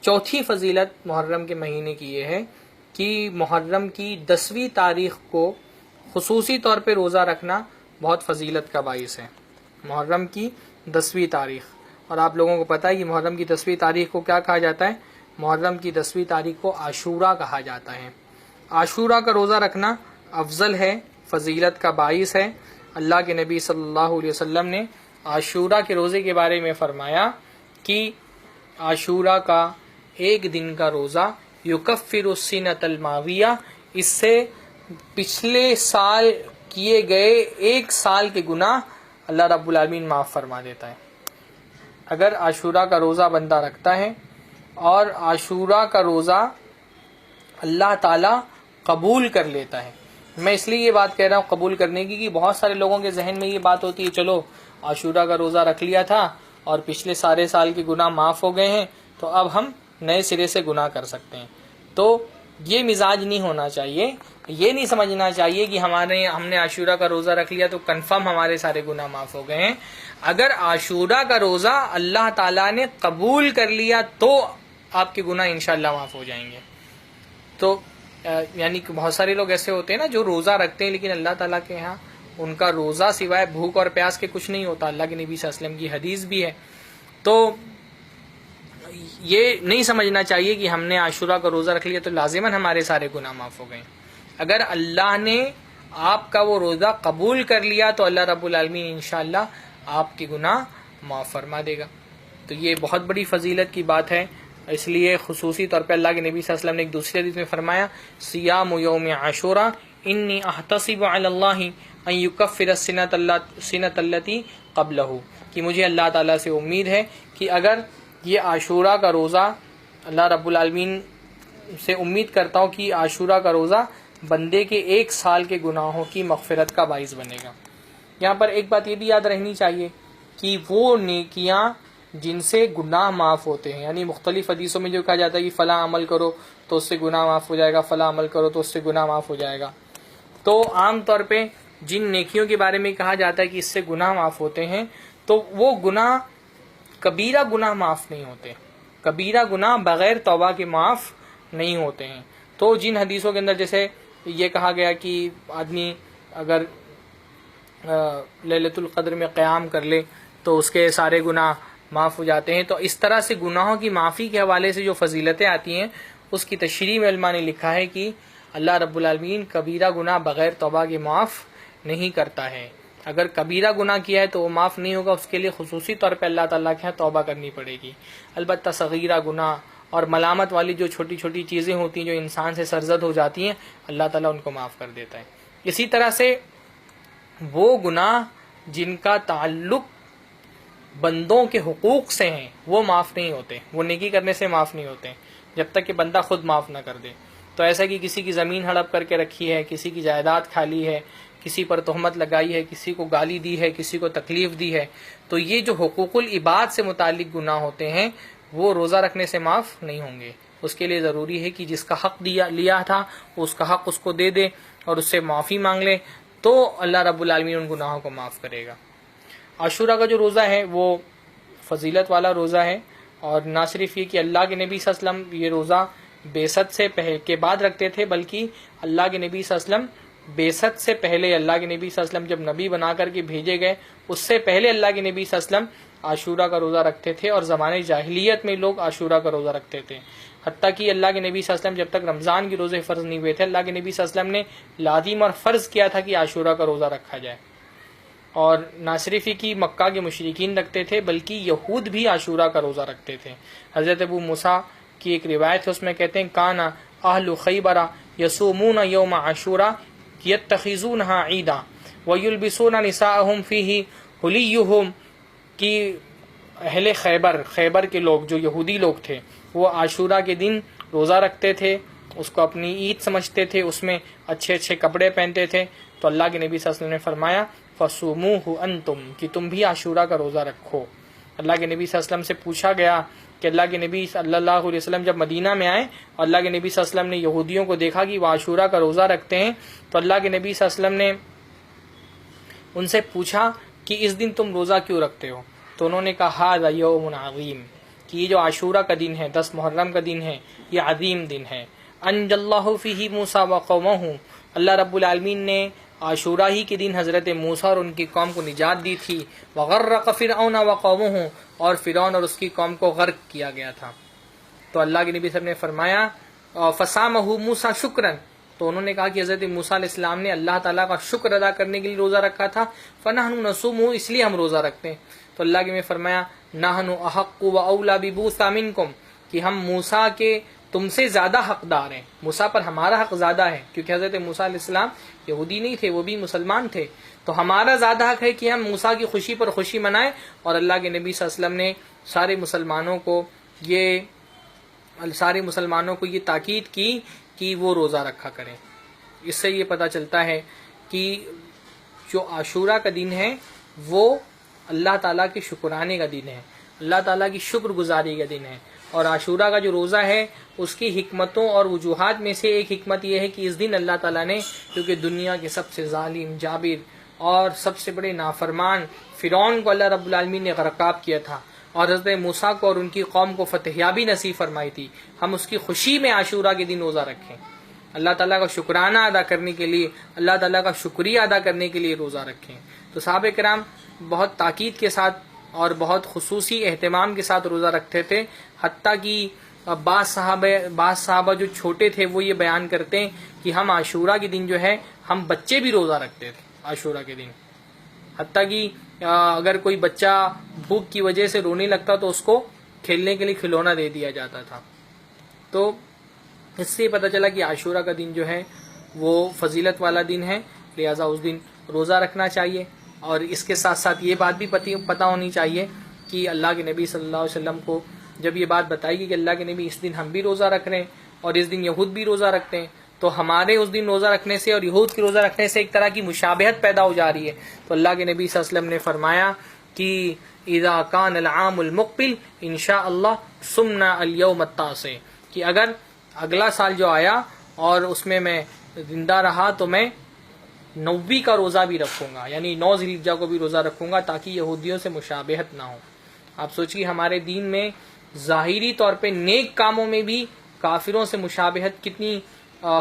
چوتھی فضیلت محرم کے مہینے کی یہ ہے کہ محرم کی 10ویں تاریخ کو خصوصی طور پہ روزہ رکھنا بہت فضیلت کا باعث ہے۔ محرم کی 10ویں تاریخ، اور آپ لوگوں کو پتہ ہے کہ محرم کی 10ویں تاریخ کو کیا کہا جاتا ہے؟ محرم کی 10ویں تاریخ کو عاشورہ کہا جاتا ہے۔ عاشورہ کا روزہ رکھنا افضل ہے، فضیلت کا باعث ہے۔ اللہ کے نبی صلی اللہ علیہ وسلم نے عاشورہ کے روزے کے بارے میں فرمایا کہ عاشورہ کا ایک دن کا روزہ یکفر السنۃ الماضیہ، اس سے پچھلے سال کیے گئے ایک سال کے گناہ اللہ رب العالمین معاف فرما دیتا ہے۔ اگر عاشورہ کا روزہ بندہ رکھتا ہے اور عاشورہ کا روزہ اللہ تعالیٰ قبول کر لیتا ہے، میں اس لیے یہ بات کہہ رہا ہوں قبول کرنے کی، کہ بہت سارے لوگوں کے ذہن میں یہ بات ہوتی ہے چلو عاشورہ کا روزہ رکھ لیا تھا اور پچھلے سارے سال کے گناہ معاف ہو گئے ہیں تو اب ہم نئے سرے سے گناہ کر سکتے ہیں۔ تو یہ مزاج نہیں ہونا چاہیے، یہ نہیں سمجھنا چاہیے کہ ہم نے عاشورہ کا روزہ رکھ لیا تو کنفرم ہمارے سارے گناہ معاف ہو گئے ہیں۔ اگر عاشورہ کا روزہ اللہ تعالیٰ نے قبول کر لیا تو آپ کے گناہ انشاءاللہ معاف ہو جائیں گے۔ تو یعنی کہ بہت سارے لوگ ایسے ہوتے ہیں نا جو روزہ رکھتے ہیں لیکن اللہ تعالیٰ کے ہاں ان کا روزہ سوائے بھوک اور پیاس کے کچھ نہیں ہوتا، اللہ کے نبی صلی اللہ علیہ وسلم کی حدیث بھی ہے۔ تو یہ نہیں سمجھنا چاہیے کہ ہم نے عاشورہ کا روزہ رکھ لیا تو لازماً ہمارے سارے گناہ معاف ہو گئے۔ اگر اللہ نے آپ کا وہ روزہ قبول کر لیا تو اللہ رب العالمین انشاءاللہ آپ کے گناہ معاف فرما دے گا۔ تو یہ بہت بڑی فضیلت کی بات ہے، اس لیے خصوصی طور پہ اللہ کے نبی صلی اللہ علیہ وسلم نے ایک دوسری حدیث میں فرمایا صیام یوم عاشورہ انی احتسب علی اللہ ان یکفر السنۃ التی قبلہ، کہ مجھے اللہ تعالیٰ سے امید ہے کہ اگر یہ عاشورہ کا روزہ اللہ رب العالمین سے امید کرتا ہوں کہ عاشورہ کا روزہ بندے کے ایک سال کے گناہوں کی مغفرت کا باعث بنے گا۔ یہاں پر ایک بات یہ بھی یاد رہنی چاہیے کہ وہ نیکیاں جن سے گناہ معاف ہوتے ہیں، یعنی مختلف حدیثوں میں جو کہا جاتا ہے کہ فلاں عمل کرو تو اس سے گناہ معاف ہو جائے گا، فلاں عمل کرو تو اس سے گناہ معاف ہو جائے گا، تو عام طور پہ جن نیکیوں کے بارے میں کہا جاتا ہے کہ اس سے گناہ معاف ہوتے ہیں تو وہ گناہ کبیرہ گناہ معاف نہیں ہوتے، کبیرہ گناہ بغیر توبہ کے معاف نہیں ہوتے ہیں۔ تو جن حدیثوں کے اندر جیسے یہ کہا گیا کہ آدمی اگر لیلۃ القدر میں قیام کر لے تو اس کے سارے گناہ معاف ہو جاتے ہیں، تو اس طرح سے گناہوں کی معافی کے حوالے سے جو فضیلتیں آتی ہیں اس کی تشریح میں علماء نے لکھا ہے کہ اللہ رب العالمین کبیرہ گناہ بغیر توبہ کے معاف نہیں کرتا ہے۔ اگر کبیرہ گناہ کیا ہے تو وہ معاف نہیں ہوگا، اس کے لیے خصوصی طور پہ اللہ تعالیٰ کے یہاں توبہ کرنی پڑے گی۔ البتہ صغیرہ گناہ اور ملامت والی جو چھوٹی چھوٹی چیزیں ہوتی ہیں جو انسان سے سرزد ہو جاتی ہیں اللہ تعالیٰ ان کو معاف کر دیتا ہے۔ اسی طرح سے وہ گناہ جن کا تعلق بندوں کے حقوق سے ہیں وہ معاف نہیں ہوتے، وہ نیکی کرنے سے معاف نہیں ہوتے جب تک کہ بندہ خود معاف نہ کر دے۔ تو ایسا کہ کسی کی زمین ہڑپ کر کے رکھی ہے، کسی کی جائیداد کھا لی ہے، کسی پر تہمت لگائی ہے، کسی کو گالی دی ہے، کسی کو تکلیف دی ہے، تو یہ جو حقوق العباد سے متعلق گناہ ہوتے ہیں وہ روزہ رکھنے سے معاف نہیں ہوں گے۔ اس کے لیے ضروری ہے کہ جس کا حق لیا تھا اس کا حق اس کو دے دے اور اس سے معافی مانگ لے، تو اللہ رب العالمین ان گناہوں کو معاف کرے گا۔ عاشورہ کا جو روزہ ہے وہ فضیلت والا روزہ ہے، اور نہ صرف یہ کہ اللہ کے نبی صلی اللہ علیہ وسلم یہ روزہ بعثت سے کے بعد رکھتے تھے، بلکہ اللہ کے نبی صلی اللہ علیہ وسلم بعثت سے پہلے، اللہ کے نبی صلی اللہ علیہ وسلم جب نبی بنا کر کے بھیجے گئے اس سے پہلے اللہ کے نبی صلی اللہ علیہ وسلم عاشورہ کا روزہ رکھتے تھے، اور زمانے جاہلیت میں لوگ عاشورہ کا روزہ رکھتے تھے، حتیٰ کہ اللہ کے نبی صلی اللہ علیہ وسلم جب تک رمضان کے روزے فرض نہیں ہوئے تھے اللہ کے نبی صلی اللہ علیہ وسلم نے لازم اور فرض کیا تھا کہ عاشورہ کا روزہ رکھا جائے۔ اور نہ صرف ہی کہ مکہ کے مشرکین رکھتے تھے بلکہ یہود بھی عاشورہ کا روزہ رکھتے تھے۔ حضرت ابو موسیٰ کی ایک روایت ہے، اس میں کہتے ہیں کانا اہل خیبر یصومون یوم عاشورہ یتخذونها عیدا ویلبسون نساءهم فیہ حلیہم، کہ اہل خیبر کے لوگ جو یہودی لوگ تھے وہ عاشورہ کے دن روزہ رکھتے تھے، اس کو اپنی عید سمجھتے تھے، اس میں اچھے اچھے کپڑے پہنتے تھے۔ تو اللہ کے نبی صلی اللہ علیہ وسلم نے فرمایا فصوموہ انتم، کہ تم بھی عاشورہ کا روزہ رکھو۔ اللہ کے نبی صلی اللہ علیہ وسلم سے پوچھا گیا کہ اللہ کے نبی صلی اللہ علیہ وسلم جب مدینہ میں آئے اور اللہ کے نبی صلی اللہ علیہ وسلم نے یہودیوں کو دیکھا کہ وہ عاشورہ کا روزہ رکھتے ہیں، تو اللہ کے نبی صلی اللہ علیہ وسلم نے ان سے پوچھا کہ اس دن تم روزہ کیوں رکھتے ہو؟ تو انہوں نے کہا ھذا یوم عظیم، کہ یہ جو عاشورہ کا دن ہے، 10 محرم کا دن ہے، یہ عظیم دن ہے۔ انجى اللہ فیہ موسیٰ وقومہ، اللہ رب العالمین نے عاشورہ ہی کے دن حضرت موسیٰ اور ان کی قوم کو نجات دی تھی۔ وغرق فرعون وقومہ، اور فرعون اور اس کی قوم کو غرق کیا گیا تھا۔ تو اللہ کے نبی صلی اللہ علیہ وسلم نے فرمایا فصامہ موسیٰ شکرا، تو انہوں نے کہا کہ حضرت موسیٰ علیہ السلام نے اللہ تعالیٰ کا شکر ادا کرنے کے لیے روزہ رکھا تھا، فنحن نصوم، اس لیے ہم روزہ رکھتے ہیں۔ تو اللہ کے نے فرمایا نحن احق و اولی بموسیٰ منکم، کہ ہم موسیٰ کے تم سے زیادہ حقدار ہیں، موسیٰ پر ہمارا حق زیادہ ہے، کیونکہ حضرت موسیٰ علیہ السلام یہودی نہیں تھے، وہ بھی مسلمان تھے، تو ہمارا زیادہ حق ہے کہ ہم موسیٰ کی خوشی پر خوشی منائیں۔ اور اللہ کے نبی صلی اللہ علیہ وسلم نے سارے مسلمانوں کو یہ تاکید کی کہ وہ روزہ رکھا کریں۔ اس سے یہ پتہ چلتا ہے کہ جو عاشورہ کا دن ہے وہ اللہ تعالیٰ کے شکرانے کا دن ہے، اللہ تعالیٰ کی شکر گزاری کا دن ہے۔ اور عاشورہ کا جو روزہ ہے اس کی حکمتوں اور وجوہات میں سے ایک حکمت یہ ہے کہ اس دن اللہ تعالیٰ نے، کیونکہ دنیا کے سب سے ظالم، جابر اور سب سے بڑے نافرمان فرعون کو اللہ رب العالمین نے غرقاب کیا تھا، اور حضرت موسیٰ کو اور ان کی قوم کو فتح یابی نصیب فرمائی تھی، ہم اس کی خوشی میں عاشورہ کے دن روزہ رکھیں، اللہ تعالیٰ کا شکرانہ ادا کرنے کے لیے، اللہ تعالیٰ کا شکریہ ادا کرنے کے لیے روزہ رکھیں۔ تو صحابہ کرام بہت تاکید کے ساتھ اور بہت خصوصی اہتمام کے ساتھ روزہ رکھتے تھے، حتیٰ کہ بعض صحابہ جو چھوٹے تھے وہ یہ بیان کرتے ہیں کہ ہم عاشورہ کے دن جو ہے ہم بچے بھی روزہ رکھتے تھے عاشورہ کے دن، حتیٰ کہ اگر کوئی بچہ بھوک کی وجہ سے رونے لگتا تو اس کو کھیلنے کے لیے کھلونا دے دیا جاتا تھا۔ تو اس سے پتہ چلا کہ عاشورہ کا دن جو ہے وہ فضیلت والا دن ہے، لہٰذا اس دن روزہ رکھنا چاہیے۔ اور اس کے ساتھ ساتھ یہ بات بھی پتہ ہونی چاہیے کہ اللہ کے نبی صلی اللہ علیہ وسلم کو جب یہ بات بتائی گئی کہ اللہ کے نبی اس دن ہم بھی روزہ رکھ رہے ہیں اور اس دن یہود بھی روزہ رکھتے ہیں، تو ہمارے اس دن روزہ رکھنے سے اور یہود کے روزہ رکھنے سے ایک طرح کی مشابہت پیدا ہو جا رہی ہے۔ تو اللہ کے نبی صلی اللہ علیہ وسلم نے فرمایا کہ اذا کان العام المقبل انشاء اللہ صمنا اليوم التاسع، کہ اگر اگلا سال جو آیا اور اس میں زندہ رہا تو میں 9 کا روزہ بھی رکھوں گا، یعنی 9 ذی الحجہ کو بھی روزہ رکھوں گا تاکہ یہودیوں سے مشابہت نہ ہو۔ آپ سوچیے ہمارے دین میں ظاہری طور پہ نیک کاموں میں بھی کافروں سے مشابہت کتنی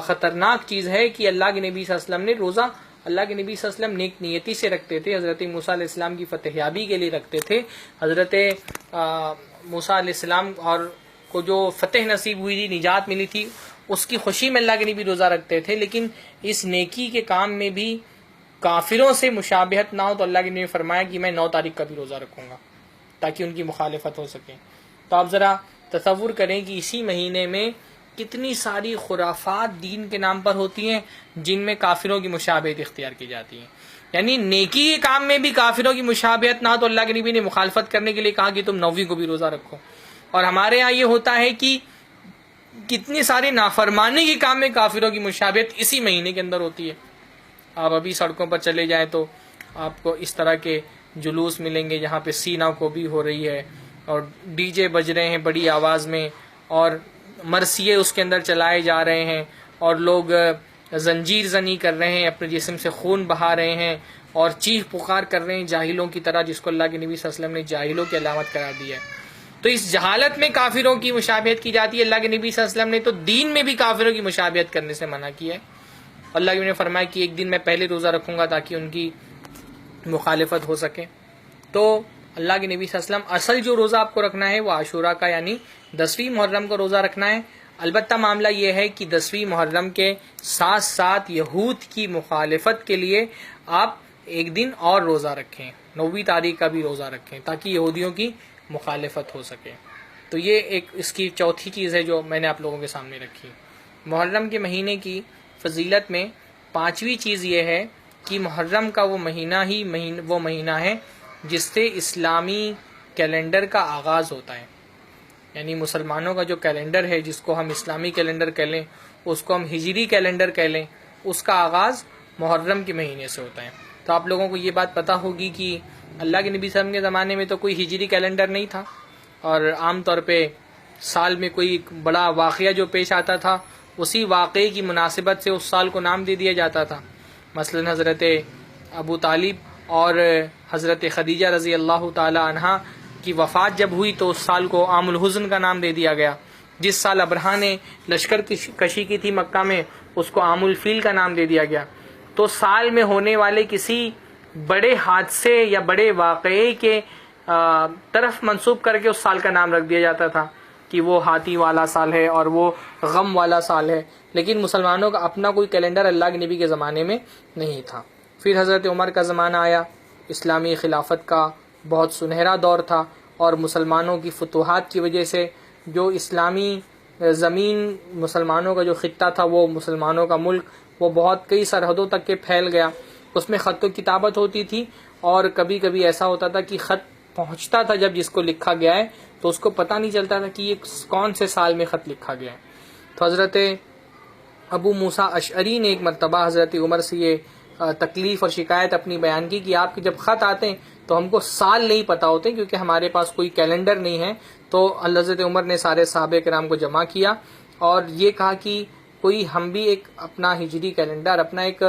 خطرناک چیز ہے کہ اللہ کے نبی صلی اللہ علیہ وسلم نے روزہ، اللہ کے نبی صلی اللہ علیہ وسلم نیک نیتی سے رکھتے تھے، حضرت موسیٰ علیہ السلام کی فتح یابی کے لیے رکھتے تھے، حضرت موسیٰ علیہ السلام اور کو جو فتح نصیب ہوئی تھی، نجات ملی تھی، اس کی خوشی میں اللہ کے نبی روزہ رکھتے تھے، لیکن اس نیکی کے کام میں بھی کافروں سے مشابہت نہ ہو تو اللہ کے نبی نے فرمایا کہ میں 9 تاریخ کا بھی روزہ رکھوں گا تاکہ ان کی مخالفت ہو سکے۔ تو آپ ذرا تصور کریں کہ اسی مہینے میں کتنی ساری خرافات دین کے نام پر ہوتی ہیں جن میں کافروں کی مشابہت اختیار کی جاتی ہے، یعنی نیکی کے کام میں بھی کافروں کی مشابہت نہ ہو تو اللہ کے نبی نے مخالفت کرنے کے لیے کہا کہ تم 9 کو بھی روزہ رکھو۔ اور ہمارے یہاں یہ ہوتا ہے کہ کتنی ساری نافرمانی کے کام میں کافروں کی مشابہت اسی مہینے کے اندر ہوتی ہے۔ آپ ابھی سڑکوں پر چلے جائیں تو آپ کو اس طرح کے جلوس ملیں گے جہاں پہ سینا کو بھی ہو رہی ہے اور ڈی جے بج رہے ہیں بڑی آواز میں اور مرثیے اس کے اندر چلائے جا رہے ہیں اور لوگ زنجیر زنی کر رہے ہیں، اپنے جسم سے خون بہا رہے ہیں اور چیخ پکار کر رہے ہیں جاہلوں کی طرح، جس کو اللہ کے نبی صلی اللہ علیہ وسلم نے جاہلوں کی علامت قرار دیا ہے۔ تو اس جہالت میں کافروں کی مشابہت کی جاتی ہے، اللہ کے نبی صلی اللہ علیہ وسلم نے تو دین میں بھی کافروں کی مشابہت کرنے سے منع کیا ہے۔ اللہ کے نبی نے فرمایا کہ ایک دن میں پہلے روزہ رکھوں گا تاکہ ان کی مخالفت ہو سکے۔ تو اللہ کے نبی صلی اللہ علیہ وسلم اصل جو روزہ آپ کو رکھنا ہے وہ عاشورہ کا یعنی 10ویں محرم کو روزہ رکھنا ہے۔ البتہ معاملہ یہ ہے کہ 10ویں محرم کے ساتھ ساتھ یہود کی مخالفت کے لیے آپ ایک دن اور روزہ رکھیں، 9ویں تاریخ کا بھی روزہ رکھیں تاکہ یہودیوں کی مخالفت ہو سکے۔ تو یہ ایک اس کی چوتھی چیز ہے جو میں نے آپ لوگوں کے سامنے رکھی۔ محرم کے مہینے کی فضیلت میں 5ویں چیز یہ ہے کہ محرم کا وہ مہینہ ہے جس سے اسلامی کیلنڈر کا آغاز ہوتا ہے، یعنی مسلمانوں کا جو کیلنڈر ہے جس کو ہم اسلامی کیلنڈر کہہ لیں، اس کو ہم ہجری کیلنڈر کہہ لیں، اس کا آغاز محرم کے مہینے سے ہوتا ہے۔ تو آپ لوگوں کو یہ بات پتہ ہوگی کہ اللہ کے نبی صلی اللہ علیہ وسلم کے زمانے میں تو کوئی ہجری کیلنڈر نہیں تھا، اور عام طور پہ سال میں کوئی بڑا واقعہ جو پیش آتا تھا اسی واقعے کی مناسبت سے اس سال کو نام دے دیا جاتا تھا۔ مثلا حضرت ابو طالب اور حضرت خدیجہ رضی اللہ تعالی عنہا کی وفات جب ہوئی تو اس سال کو عام الحزن کا نام دے دیا گیا۔ جس سال ابرہہ نے لشکر کشی کی تھی مکہ میں اس کو عام الفیل کا نام دے دیا گیا۔ تو سال میں ہونے والے کسی بڑے حادثے یا بڑے واقعے کے طرف منسوب کر کے اس سال کا نام رکھ دیا جاتا تھا کہ وہ ہاتھی والا سال ہے اور وہ غم والا سال ہے، لیکن مسلمانوں کا اپنا کوئی کیلنڈر اللہ کے نبی کے زمانے میں نہیں تھا۔ پھر حضرت عمر کا زمانہ آیا، اسلامی خلافت کا بہت سنہرا دور تھا، اور مسلمانوں کی فتوحات کی وجہ سے جو اسلامی زمین مسلمانوں کا جو خطہ تھا، وہ مسلمانوں کا ملک، وہ بہت کئی سرحدوں تک کے پھیل گیا. اس میں خط و کتابت ہوتی تھی، اور کبھی کبھی ایسا ہوتا تھا کہ خط پہنچتا تھا جب جس کو لکھا گیا ہے تو اس کو پتہ نہیں چلتا تھا کہ یہ کون سے سال میں خط لکھا گیا ہے. تو حضرت ابو موسیٰ اشعری نے ایک مرتبہ حضرت عمر سے یہ تکلیف اور شکایت اپنی بیان کی کہ آپ کے جب خط آتے ہیں تو ہم کو سال نہیں پتہ ہوتے، کیونکہ ہمارے پاس کوئی کیلنڈر نہیں ہے. تو حضرت عمر نے سارے صحابہ کرام کو جمع کیا اور یہ کہا کہ کوئی ہم بھی ایک اپنا ہجری کیلنڈر، اپنا ایک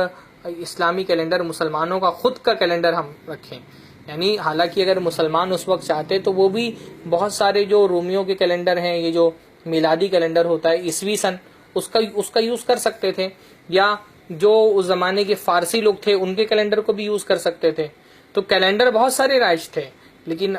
اسلامی کیلنڈر، مسلمانوں کا خود کا کیلنڈر ہم رکھیں. یعنی حالانکہ اگر مسلمان اس وقت چاہتے تو وہ بھی بہت سارے جو رومیوں کے کیلنڈر ہیں، یہ جو میلادی کیلنڈر ہوتا ہے عیسوی سن، اس کا یوز کر سکتے تھے، یا جو اس زمانے کے فارسی لوگ تھے ان کے کیلنڈر کو بھی یوز کر سکتے تھے. تو کیلنڈر بہت سارے رائج تھے، لیکن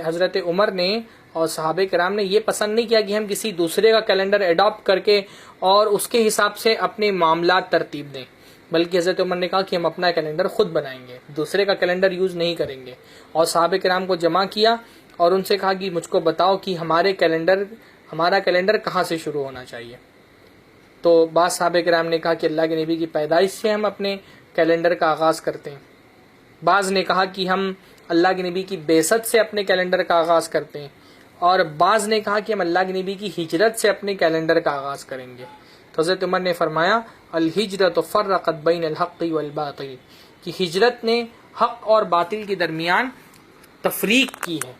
حضرت عمر نے اور صحابہ کرام نے یہ پسند نہیں کیا کہ ہم کسی دوسرے کا کیلنڈر اڈاپٹ کر کے اور اس کے حساب سے اپنے معاملات ترتیب دیں، بلکہ حضرت عمر نے کہا کہ ہم اپنا کیلنڈر خود بنائیں گے، دوسرے کا کیلنڈر یوز نہیں کریں گے. اور صحابہ کرام کو جمع کیا اور ان سے کہا کہ مجھ کو بتاؤ کہ ہمارا کیلنڈر کہاں سے شروع ہونا چاہیے. تو بعض صحابہ کرام نے کہا کہ اللہ کے نبی کی پیدائش سے ہم اپنے کیلنڈر کا آغاز کرتے ہیں. بعض نے کہا کہ ہم اللہ کے نبی کی بعثت سے اپنے کیلنڈر کا آغاز کرتے ہیں، اور بعض نے کہا کہ ہم اللہ کے نبی کی ہجرت سے اپنے کیلنڈر کا آغاز کریں گے. تو حضرت عمر نے فرمایا الہجرت فرقت بین الحق والباطل، کہ ہجرت نے حق اور باطل کے درمیان تفریق کی ہے.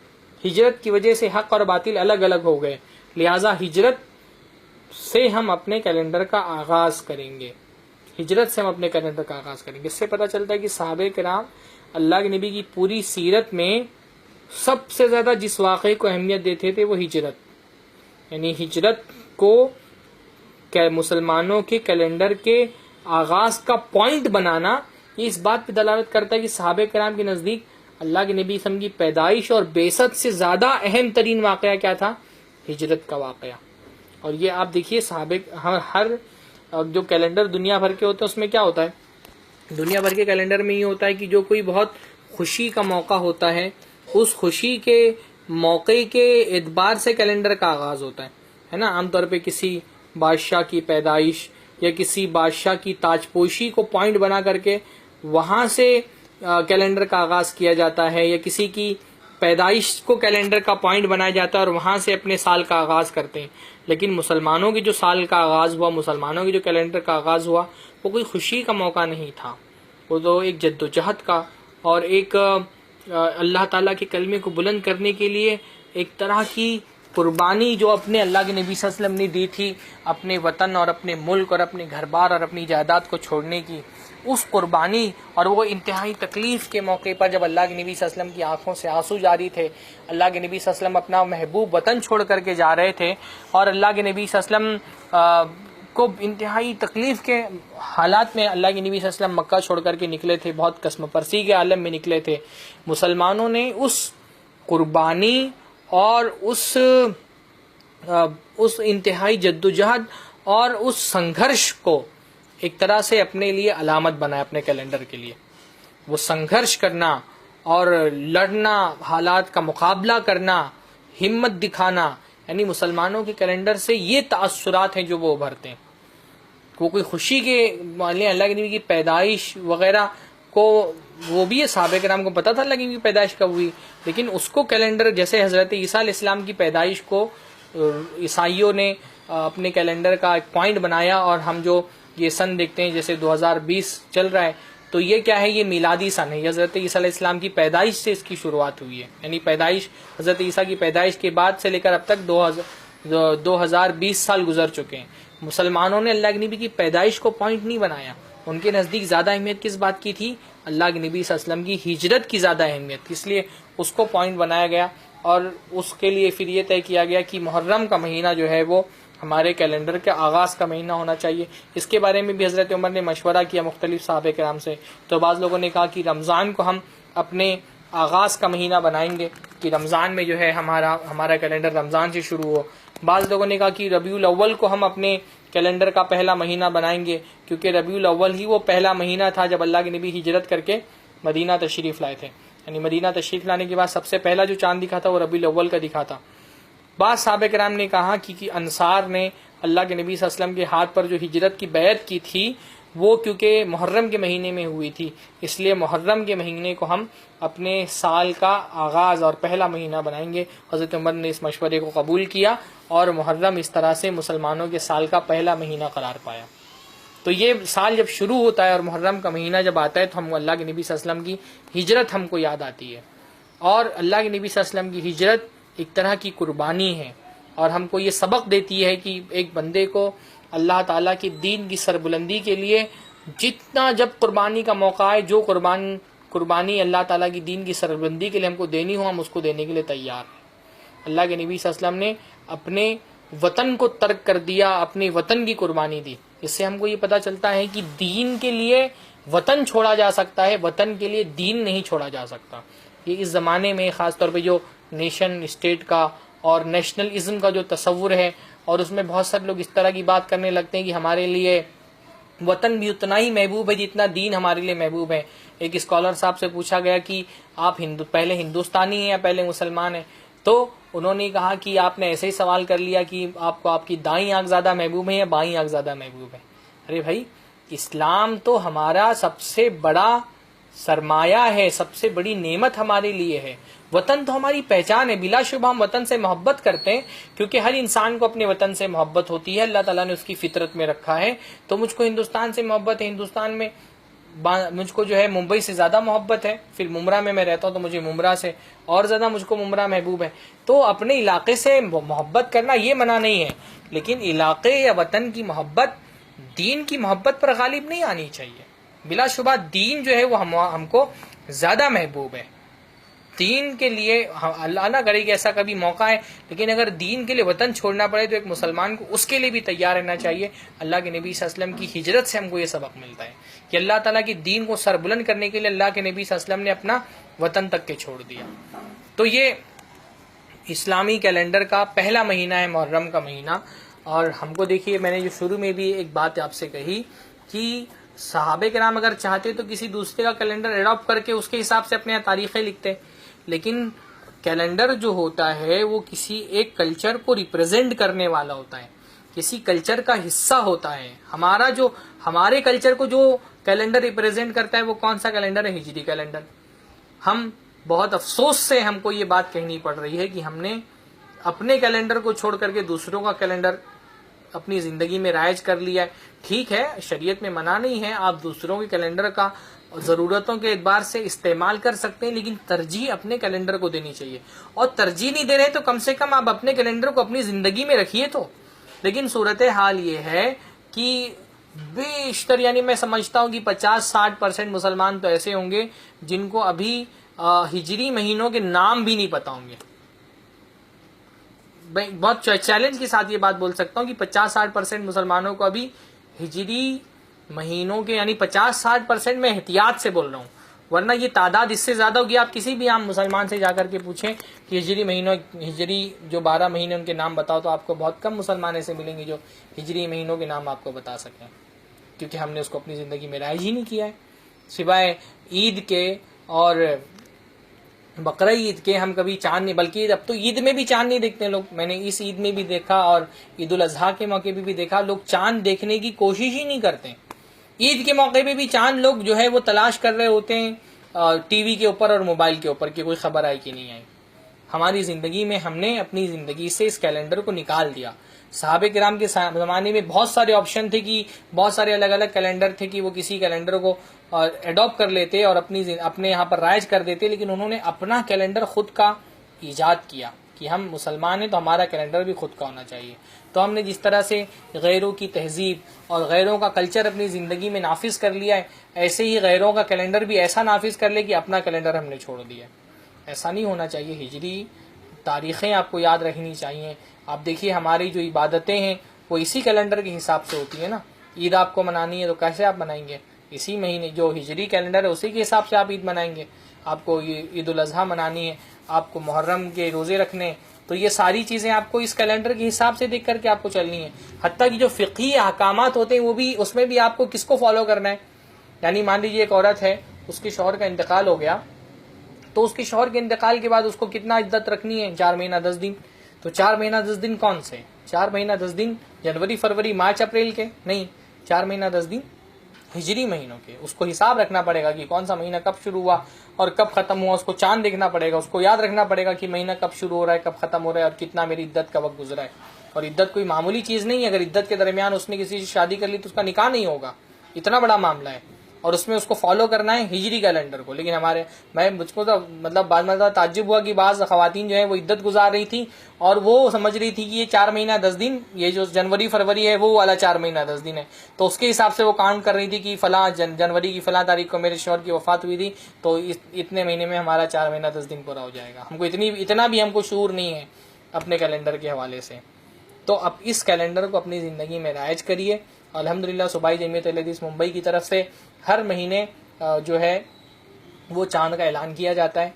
ہجرت کی وجہ سے حق اور باطل الگ الگ ہو گئے، لہٰذا ہجرت سے ہم اپنے کیلنڈر کا آغاز کریں گے. ہجرت سے ہم اپنے کیلنڈر کا آغاز کریں گے. اس سے پتہ چلتا ہے کہ صحابہ کرام اللہ کے نبی کی پوری سیرت میں سب سے زیادہ جس واقعے کو اہمیت دیتے تھے وہ ہجرت، یعنی ہجرت کو مسلمانوں کے کیلنڈر کے آغاز کا پوائنٹ بنانا. یہ اس بات پہ دلالت کرتا ہے کہ صحابہ کرام کے نزدیک اللہ کے نبی صلی اللہ علیہ وسلم کی پیدائش اور بعثت سے زیادہ اہم ترین واقعہ کیا تھا؟ ہجرت کا واقعہ. اور یہ آپ دیکھیے صحابہ ہر جو کیلنڈر دنیا بھر کے ہوتے ہیں اس میں کیا ہوتا ہے؟ دنیا بھر کے کیلنڈر میں یہ ہوتا ہے کہ جو کوئی بہت خوشی کا موقع ہوتا ہے، اس خوشی کے موقع کے اعتبار سے کیلنڈر کا آغاز ہوتا ہے نا. عام طور پہ کسی بادشاہ کی پیدائش یا کسی بادشاہ کی تاج پوشی کو پوائنٹ بنا کر کے وہاں سے کیلنڈر کا آغاز کیا جاتا ہے، یا کسی کی پیدائش کو کیلنڈر کا پوائنٹ بنایا جاتا ہے اور وہاں سے اپنے سال کا آغاز کرتے ہیں. لیکن مسلمانوں کی جو سال کا آغاز ہوا، مسلمانوں کی جو کیلنڈر کا آغاز ہوا، وہ کوئی خوشی کا موقع نہیں تھا، وہ تو ایک جد و جہد کا اور ایک اللہ تعالیٰ کے کلمے کو بلند کرنے کے لیے ایک طرح کی قربانی جو اپنے اللہ کے نبی صلی اللہ علیہ وسلم نے دی تھی، اپنے وطن اور اپنے ملک اور اپنے گھر بار اور اپنی جائیداد کو چھوڑنے کی، اس قربانی اور وہ انتہائی تکلیف کے موقع پر جب اللہ کے نبی صلی اللہ علیہ وسلم کی آنکھوں سے آنسو جاری تھے، اللہ کے نبی صلی اللہ علیہ وسلم اپنا محبوب وطن چھوڑ کر کے جا رہے تھے، اور اللہ کے نبی صلی اللہ علیہ وسلم کو انتہائی تکلیف کے حالات میں اللہ کے نبی صلی اللہ علیہ وسلم مکہ چھوڑ کر کے نکلے تھے، بہت قسم پرسی کے عالم میں نکلے تھے. مسلمانوں نے اس قربانی اور اس انتہائی جدوجہد اور اس سنگھرش کو ایک طرح سے اپنے لیے علامت بنایا اپنے کیلنڈر کے لیے. وہ سنگھرش کرنا اور لڑنا، حالات کا مقابلہ کرنا، ہمت دکھانا، یعنی مسلمانوں کے کیلنڈر سے یہ تاثرات ہیں جو وہ ابھرتے ہیں. وہ کوئی خوشی کے اللہ کے نبی کی پیدائش وغیرہ کو، وہ بھی صحابہ کرام کو پتا تھا اللہ کے نبی کی پیدائش کب ہوئی، لیکن اس کو کیلنڈر، جیسے حضرت عیسیٰ علیہ السلام کی پیدائش کو عیسائیوں نے اپنے کیلنڈر کا ایک پوائنٹ بنایا، اور ہم جو یہ سن دیکھتے ہیں جیسے 2020 چل رہا ہے، تو یہ کیا ہے؟ یہ میلادی سن ہے. یہ حضرت عیسیٰ علیہ السلام کی پیدائش سے اس کی شروعات ہوئی ہے، یعنی پیدائش حضرت عیسیٰ کی پیدائش کے بعد سے لے کر اب تک 2020 سال گزر چکے ہیں. مسلمانوں نے اللہ کے نبی کی پیدائش کو پوائنٹ نہیں بنایا. ان کے نزدیک زیادہ اہمیت کس بات کی تھی؟ اللہ کے نبی صلی اللہ علیہ وسلم کی ہجرت کی زیادہ اہمیت تھی، اس لیے اس کو پوائنٹ بنایا گیا. اور اس کے لیے پھر یہ طے کیا گیا کہ محرم کا مہینہ جو ہے وہ ہمارے کیلنڈر کے آغاز کا مہینہ ہونا چاہیے. اس کے بارے میں بھی حضرت عمر نے مشورہ کیا مختلف صحابہ کرام سے. تو بعض لوگوں نے کہا کہ رمضان کو ہم اپنے آغاز کا مہینہ بنائیں گے، کہ رمضان میں جو ہے ہمارا کیلنڈر رمضان سے شروع ہو. بعض لوگوں نے کہا کہ ربیع الاول کو ہم اپنے کیلنڈر کا پہلا مہینہ بنائیں گے، کیونکہ ربیع الاول ہی وہ پہلا مہینہ تھا جب اللہ کے نبی ہجرت کر کے مدینہ تشریف لائے تھے. یعنی مدینہ تشریف لانے کے بعد سب سے پہلا جو چاند دکھا تھا وہ ربیع الاول کا دکھا تھا. بعض صحابہ کرام نے کہا کہ انصار نے اللہ کے نبی صلی اللہ علیہ وسلم کے ہاتھ پر جو ہجرت کی بیعت کی تھی وہ کیونکہ محرم کے مہینے میں ہوئی تھی، اس لیے محرم کے مہینے کو ہم اپنے سال کا آغاز اور پہلا مہینہ بنائیں گے۔ حضرت عمر نے اس مشورے کو قبول کیا اور محرم اس طرح سے مسلمانوں کے سال کا پہلا مہینہ قرار پایا۔ تو یہ سال جب شروع ہوتا ہے اور محرم کا مہینہ جب آتا ہے تو ہم اللہ کے نبی صلی اللہ علیہ وسلم کی ہجرت ہم کو یاد آتی ہے، اور اللہ کے نبی صلی اللہ علیہ وسلم کی ہجرت ایک طرح کی قربانی ہے، اور ہم کو یہ سبق دیتی ہے کہ ایک بندے کو اللہ تعالیٰ کی دین کی سربلندی کے لیے جتنا جب قربانی کا موقع آئے، جو قربانی اللہ تعالیٰ کی دین کی سربلندی کے لیے ہم کو دینی ہو، ہم اس کو دینے کے لیے تیار ہیں۔ اللہ کے نبی صلی اللہ علیہ وسلم نے اپنے وطن کو ترک کر دیا، اپنے وطن کی قربانی دی۔ اس سے ہم کو یہ پتہ چلتا ہے کہ دین کے لیے وطن چھوڑا جا سکتا ہے، وطن کے لیے دین نہیں چھوڑا جا سکتا۔ یہ اس زمانے میں خاص طور پہ جو نیشن اسٹیٹ کا اور نیشنلزم کا جو تصور ہے، اور اس میں بہت سارے لوگ اس طرح کی بات کرنے لگتے ہیں کہ ہمارے لیے وطن بھی اتنا ہی محبوب ہے جتنا دین ہمارے لیے محبوب ہے۔ ایک اسکالر صاحب سے پوچھا گیا کہ آپ پہلے ہندوستانی ہیں یا پہلے مسلمان ہیں، تو انہوں نے کہا کہ آپ نے ایسے ہی سوال کر لیا کہ آپ کو آپ کی دائیں آنکھ زیادہ محبوب ہے یا بائیں آنکھ زیادہ محبوب ہے۔ ارے بھائی، اسلام تو ہمارا سب سے بڑا سرمایہ ہے، سب سے بڑی نعمت ہمارے لیے ہے۔ وطن تو ہماری پہچان ہے، بلا شبہ ہم وطن سے محبت کرتے ہیں، کیونکہ ہر انسان کو اپنے وطن سے محبت ہوتی ہے، اللہ تعالیٰ نے اس کی فطرت میں رکھا ہے۔ تو مجھ کو ہندوستان سے محبت ہے، ہندوستان میں مجھ کو جو ہے ممبئی سے زیادہ محبت ہے، پھر ممبرا میں رہتا ہوں تو مجھے ممبرا سے اور زیادہ مجھ کو ممبرا محبوب ہے۔ تو اپنے علاقے سے محبت کرنا یہ منع نہیں ہے، لیکن علاقے یا وطن کی محبت دین کی محبت پر غالب نہیں آنی چاہیے۔ بلا شبہ دین جو ہے وہ ہم کو زیادہ محبوب ہے۔ دین کے لیے اللہ نہ کرے کہ ایسا کبھی موقع ہے، لیکن اگر دین کے لیے وطن چھوڑنا پڑے تو ایک مسلمان کو اس کے لیے بھی تیار رہنا چاہیے۔ اللہ کے نبی صلی اللہ علیہ وسلم کی ہجرت سے ہم کو یہ سبق ملتا ہے کہ اللہ تعالیٰ کی دین کو سربلند کرنے کے لیے اللہ کے نبی صلی اللہ علیہ وسلم نے اپنا وطن تک کے چھوڑ دیا۔ تو یہ اسلامی کیلنڈر کا پہلا مہینہ ہے، محرم کا مہینہ۔ اور ہم کو دیکھیے، میں نے جو شروع میں بھی ایک بات آپ سے کہی کہ صحابہ کرام اگر چاہتے تو کسی دوسرے کا کیلنڈر اڈاپٹ کر کے اس کے حساب سے اپنے تاریخیں لکھتے، لیکن کیلنڈر جو ہوتا ہے وہ کسی ایک کلچر کو ریپرزینٹ کرنے والا ہوتا ہے، کسی کلچر کا حصہ ہوتا ہے۔ ہمارے کلچر کو جو کیلنڈر ریپرزینٹ کرتا ہے وہ کون سا کیلنڈر ہے؟ ہجری کیلنڈر۔ ہم بہت افسوس سے ہم کو یہ بات کہنی پڑ رہی ہے کہ ہم نے اپنے کیلنڈر کو چھوڑ کر کے دوسروں کا کیلنڈر اپنی زندگی میں رائج کر لیا ہے۔ ٹھیک ہے، شریعت میں منع نہیں ہے، آپ دوسروں کے کیلنڈر کا ضرورتوں کے اعتبار سے استعمال کر سکتے ہیں، لیکن ترجیح اپنے کیلنڈر کو دینی چاہیے۔ اور ترجیح نہیں دے رہے تو کم سے کم آپ اپنے کیلنڈر کو اپنی زندگی میں رکھیے تو۔ لیکن صورتحال یہ ہے کہ بیشتر، یعنی میں سمجھتا ہوں کہ 50-60% مسلمان تو ایسے ہوں گے جن کو ابھی ہجری مہینوں کے نام بھی نہیں پتا ہوں گے۔ بہت چیلنج کے ساتھ یہ بات بول سکتا ہوں کہ 50-60% مسلمانوں کو ابھی ہجری مہینوں کے، یعنی 50-60% میں احتیاط سے بول رہا ہوں، ورنہ یہ تعداد اس سے زیادہ ہوگی۔ آپ کسی بھی عام مسلمان سے جا کر کے پوچھیں کہ ہجری جو 12 مہینے ان کے نام بتاؤ، تو آپ کو بہت کم مسلمان ایسے ملیں گے جو ہجری مہینوں کے نام آپ کو بتا سکیں، کیونکہ ہم نے اس کو اپنی زندگی میں رائج ہی نہیں کیا ہے۔ سوائے عید کے اور بقرہ عید کے ہم کبھی چاند نہیں، بلکہ اب تو عید میں بھی چاند نہیں دیکھتے لوگ۔ میں نے اس عید میں بھی دیکھا اور عید الاضحیٰ کے موقع پہ بھی دیکھا، لوگ چاند دیکھنے کی کوشش ہی نہیں کرتے۔ عید کے موقع پہ بھی چاند لوگ جو ہے وہ تلاش کر رہے ہوتے ہیں ٹی وی کے اوپر اور موبائل کے اوپر کہ کوئی خبر آئی کہ نہیں آئی۔ ہماری زندگی میں ہم نے اپنی زندگی سے اس کیلنڈر کو نکال دیا۔ صحابہ کرام کے زمانے میں بہت سارے آپشن تھے، کہ بہت سارے الگ الگ کیلنڈر تھے کہ وہ کسی کیلنڈر کو ایڈاپٹ کر لیتے اور اپنے یہاں پر رائج کر دیتے، لیکن انہوں نے اپنا کیلنڈر خود کا ایجاد کیا کہ ہم مسلمان ہیں تو ہمارا کیلنڈر بھی خود کا ہونا چاہیے۔ تو ہم نے جس طرح سے غیروں کی تہذیب اور غیروں کا کلچر اپنی زندگی میں نافذ کر لیا ہے، ایسے ہی غیروں کا کیلنڈر بھی ایسا نافذ کر لے کہ اپنا کیلنڈر ہم نے چھوڑ دیا۔ ایسا نہیں ہونا چاہیے۔ ہجری تاریخیں آپ کو یاد رکھنی چاہیے۔ آپ دیکھیے ہماری جو عبادتیں ہیں وہ اسی کیلنڈر کے حساب سے ہوتی ہیں نا۔ عید آپ کو منانی ہے تو کیسے آپ منائیں گے؟ اسی مہینے جو ہجری کیلنڈر ہے اسی کے حساب سے آپ عید منائیں گے۔ آپ کو عید الاضحیٰ منانی ہے، آپ کو محرم کے روزے رکھنے، تو یہ ساری چیزیں آپ کو اس کیلنڈر کے حساب سے دیکھ کر کے آپ کو چلنی ہے۔ حتیٰ کہ جو فقہی احکامات ہوتے ہیں وہ بھی اس میں بھی آپ کو کس کو فالو کرنا ہے۔ یعنی مان لیجیے ایک عورت ہے، اس کے شوہر کا انتقال ہو گیا، تو اس کے شوہر کے انتقال کے بعد اس کو کتنا عدت رکھنی ہے؟ 4 مہینہ 10 دن۔ تو 4 مہینہ 10 دن کون سے؟ 4 مہینہ 10 دن جنوری فروری مارچ اپریل کے نہیں، 4 مہینہ 10 دن ہجری مہینوں کے. اس کو حساب رکھنا پڑے گا کہ کون سا مہینہ کب شروع ہوا اور کب ختم ہوا. اس کو چاند دیکھنا پڑے گا، اس کو یاد رکھنا پڑے گا کہ مہینہ کب شروع ہو رہا ہے، کب ختم ہو رہا ہے، اور کتنا میری عدت کا وقت گزرا ہے. اور عدت کوئی معمولی چیز نہیں ہے. اگر عدت کے درمیان اس نے کسی سے شادی کر لی تو اس کا نکاح نہیں ہوگا. اتنا بڑا معاملہ ہے، اور اس میں اس کو فالو کرنا ہے ہجری کیلنڈر کو. لیکن مجھ کو تو مطلب بعض مرتبہ تعجب ہوا کہ بعض خواتین جو ہے وہ عدت گزار رہی تھی اور وہ سمجھ رہی تھی کہ یہ 4 مہینہ 10 دن، یہ جو جنوری فروری ہے وہ والا 4 مہینہ 10 دن ہے. تو اس کے حساب سے وہ کاؤنٹ کر رہی تھی کہ فلاں جنوری کی فلاں تاریخ کو میرے شوہر کی وفات ہوئی تھی، تو اتنے مہینے میں ہمارا 4 مہینہ 10 دن پورا ہو جائے گا. ہم کو اتنا بھی ہم کو شعور نہیں ہے اپنے کیلنڈر کے حوالے سے. تو اب اس کیلنڈر کو اپنی زندگی میں رائج کریے. الحمدللہ صوبائی جمعیت اہل حدیث ممبئی کی طرف سے ہر مہینے جو ہے وہ چاند کا اعلان کیا جاتا ہے،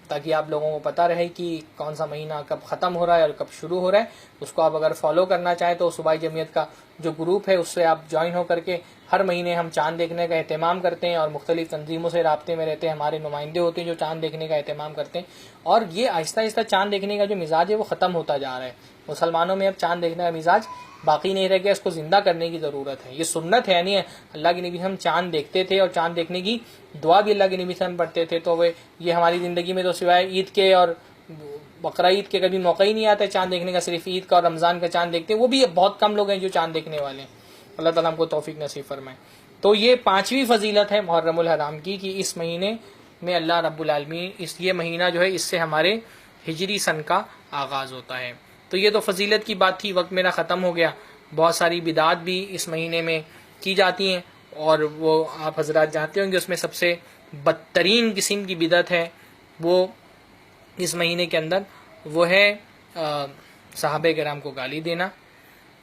تاکہ آپ لوگوں کو پتہ رہے کہ کون سا مہینہ کب ختم ہو رہا ہے اور کب شروع ہو رہا ہے. اس کو آپ اگر فالو کرنا چاہیں تو صوبائی جمعیت کا جو گروپ ہے اس سے آپ جوائن ہو کر کے ہر مہینے ہم چاند دیکھنے کا اہتمام کرتے ہیں، اور مختلف تنظیموں سے رابطے میں رہتے ہیں. ہمارے نمائندے ہوتے ہیں جو چاند دیکھنے کا اہتمام کرتے ہیں. اور یہ آہستہ آہستہ چاند دیکھنے کا جو مزاج ہے وہ ختم ہوتا جا رہا ہے. مسلمانوں میں اب چاند دیکھنے کا مزاج باقی نہیں رہ گیا. اس کو زندہ کرنے کی ضرورت ہے. یہ سنت ہے، یعنی اللہ کے نبی ہم چاند دیکھتے تھے اور چاند دیکھنے کی دعا بھی اللہ کے نبی سے ہم پڑھتے تھے. تو یہ ہماری زندگی میں تو سوائے عید کے اور بقرہ عید کے کبھی موقع ہی نہیں آتا ہے چاند دیکھنے کا. صرف عید کا اور رمضان کا چاند دیکھتے ہیں، وہ بھی بہت کم لوگ ہیں جو چاند دیکھنے والے ہیں. اللہ تعالیٰ ہم کو توفیق نصیب فرمائے. تو یہ 5ویں فضیلت ہے محرم الحرام کی کہ اس مہینے میں اللہ رب العالمین یہ مہینہ جو ہے اس سے ہمارے ہجری سن کا آغاز ہوتا ہے. تو یہ تو فضیلت کی بات تھی. وقت میرا ختم ہو گیا. بہت ساری بدعات بھی اس مہینے میں کی جاتی ہیں، اور وہ آپ حضرات جانتے ہوں گے اس میں سب سے بدترین قسم کی بدعت ہے وہ اس مہینے کے اندر وہ ہے صحابہ کرام کو گالی دینا.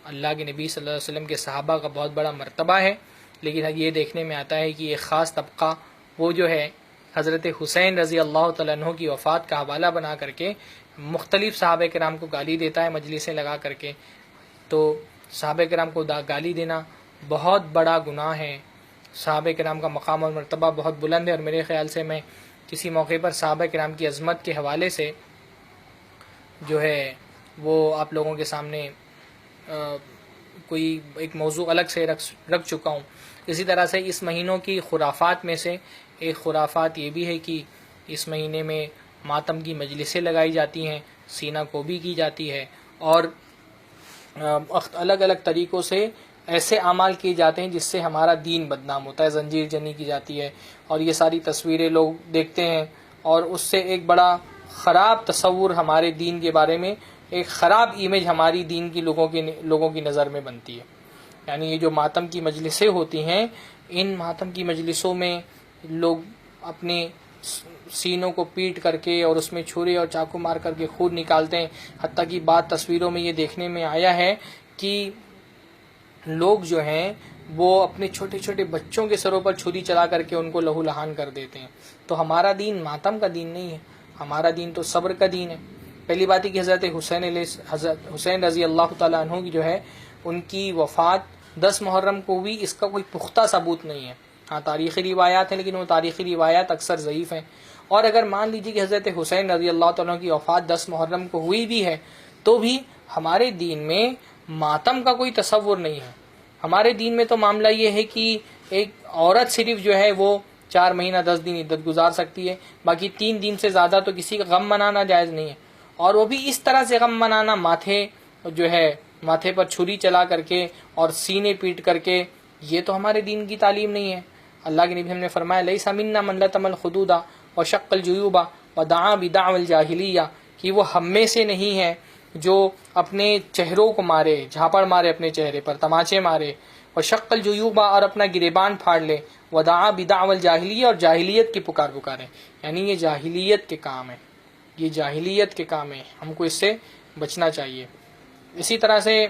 اللہ کے نبی صلی اللہ علیہ وسلم کے صحابہ کا بہت بڑا مرتبہ ہے، لیکن یہ دیکھنے میں آتا ہے کہ ایک خاص طبقہ وہ جو ہے حضرت حسین رضی اللہ تعالیٰ عنہ کی وفات کا حوالہ بنا کر کے مختلف صحابہ کرام کو گالی دیتا ہے مجلسیں لگا کر کے. تو صحابہ کرام کو گالی دینا بہت بڑا گناہ ہے. صحابہ کرام کا مقام اور مرتبہ بہت بلند ہے، اور میرے خیال سے میں کسی موقع پر صحابہ کرام کی عظمت کے حوالے سے جو ہے وہ آپ لوگوں کے سامنے کوئی ایک موضوع الگ سے رکھ چکا ہوں. اسی طرح سے اس مہینوں کی خرافات میں سے ایک خرافات یہ بھی ہے کہ اس مہینے میں ماتم کی مجلسیں لگائی جاتی ہیں، سینہ کوبی کی جاتی ہے، اور الگ الگ طریقوں سے ایسے اعمال کیے جاتے ہیں جس سے ہمارا دین بدنام ہوتا ہے. زنجیر جنی کی جاتی ہے، اور یہ ساری تصویریں لوگ دیکھتے ہیں، اور اس سے ایک بڑا خراب تصور ہمارے دین کے بارے میں، ایک خراب امیج ہماری دین کی لوگوں کی نظر میں بنتی ہے. یعنی یہ جو ماتم کی مجلسیں ہوتی ہیں، ان ماتم کی مجلسوں میں لوگ اپنے سینوں کو پیٹ کر کے اور اس میں چھری اور چاقو مار کر کے خون نکالتے ہیں. حتیٰ کہ بعض تصویروں میں یہ دیکھنے میں آیا ہے کہ لوگ جو ہیں وہ اپنے چھوٹے چھوٹے بچوں کے سروں پر چھری چلا کر کے ان کو لہو لہان کر دیتے ہیں. تو ہمارا دین ماتم کا دین نہیں ہے، ہمارا دین تو صبر کا دین ہے. پہلی بات ہے کہ حضرت حسین رضی اللہ تعالیٰ عنہ کی جو ہے ان کی وفات 10 محرم کو ہوئی، اس کا کوئی پختہ ثبوت نہیں ہے. ہاں تاریخی روایات ہیں، لیکن وہ تاریخی روایات اکثر ضعیف ہیں. اور اگر مان لیجیے کہ حضرت حسین رضی اللہ تعالیٰ کی وفات 10 محرم کو ہوئی بھی ہے تو بھی ہمارے دین میں ماتم کا کوئی تصور نہیں ہے. ہمارے دین میں تو معاملہ یہ ہے کہ ایک عورت صرف جو ہے وہ 4 مہینہ 10 دن عدت گزار سکتی ہے، باقی 3 دن سے زیادہ تو کسی کا غم منانا جائز نہیں ہے. اور وہ بھی اس طرح سے غم منانا ماتھے پر چھری چلا کر کے اور سینے پیٹ کر کے، یہ تو ہمارے دین کی تعلیم نہیں ہے. اللہ کے نبی ہم نے فرمایا لیس منا من لطم الخدود وشق الجیوب ودعا بدعوى الجاہلیہ، کہ وہ ہم میں سے نہیں ہے جو اپنے چہروں کو مارے، جھاپڑ مارے اپنے چہرے پر، تماچے مارے، وشق الجیوب اور اپنا گریبان پھاڑ لے، ودعا بدعوى الجاہلیہ اور جاہلیت کی پکارے. یعنی یہ جاہلیت کے کام ہے، یہ جاہلیت کے کام ہے، ہم کو اس سے بچنا چاہیے. اسی طرح سے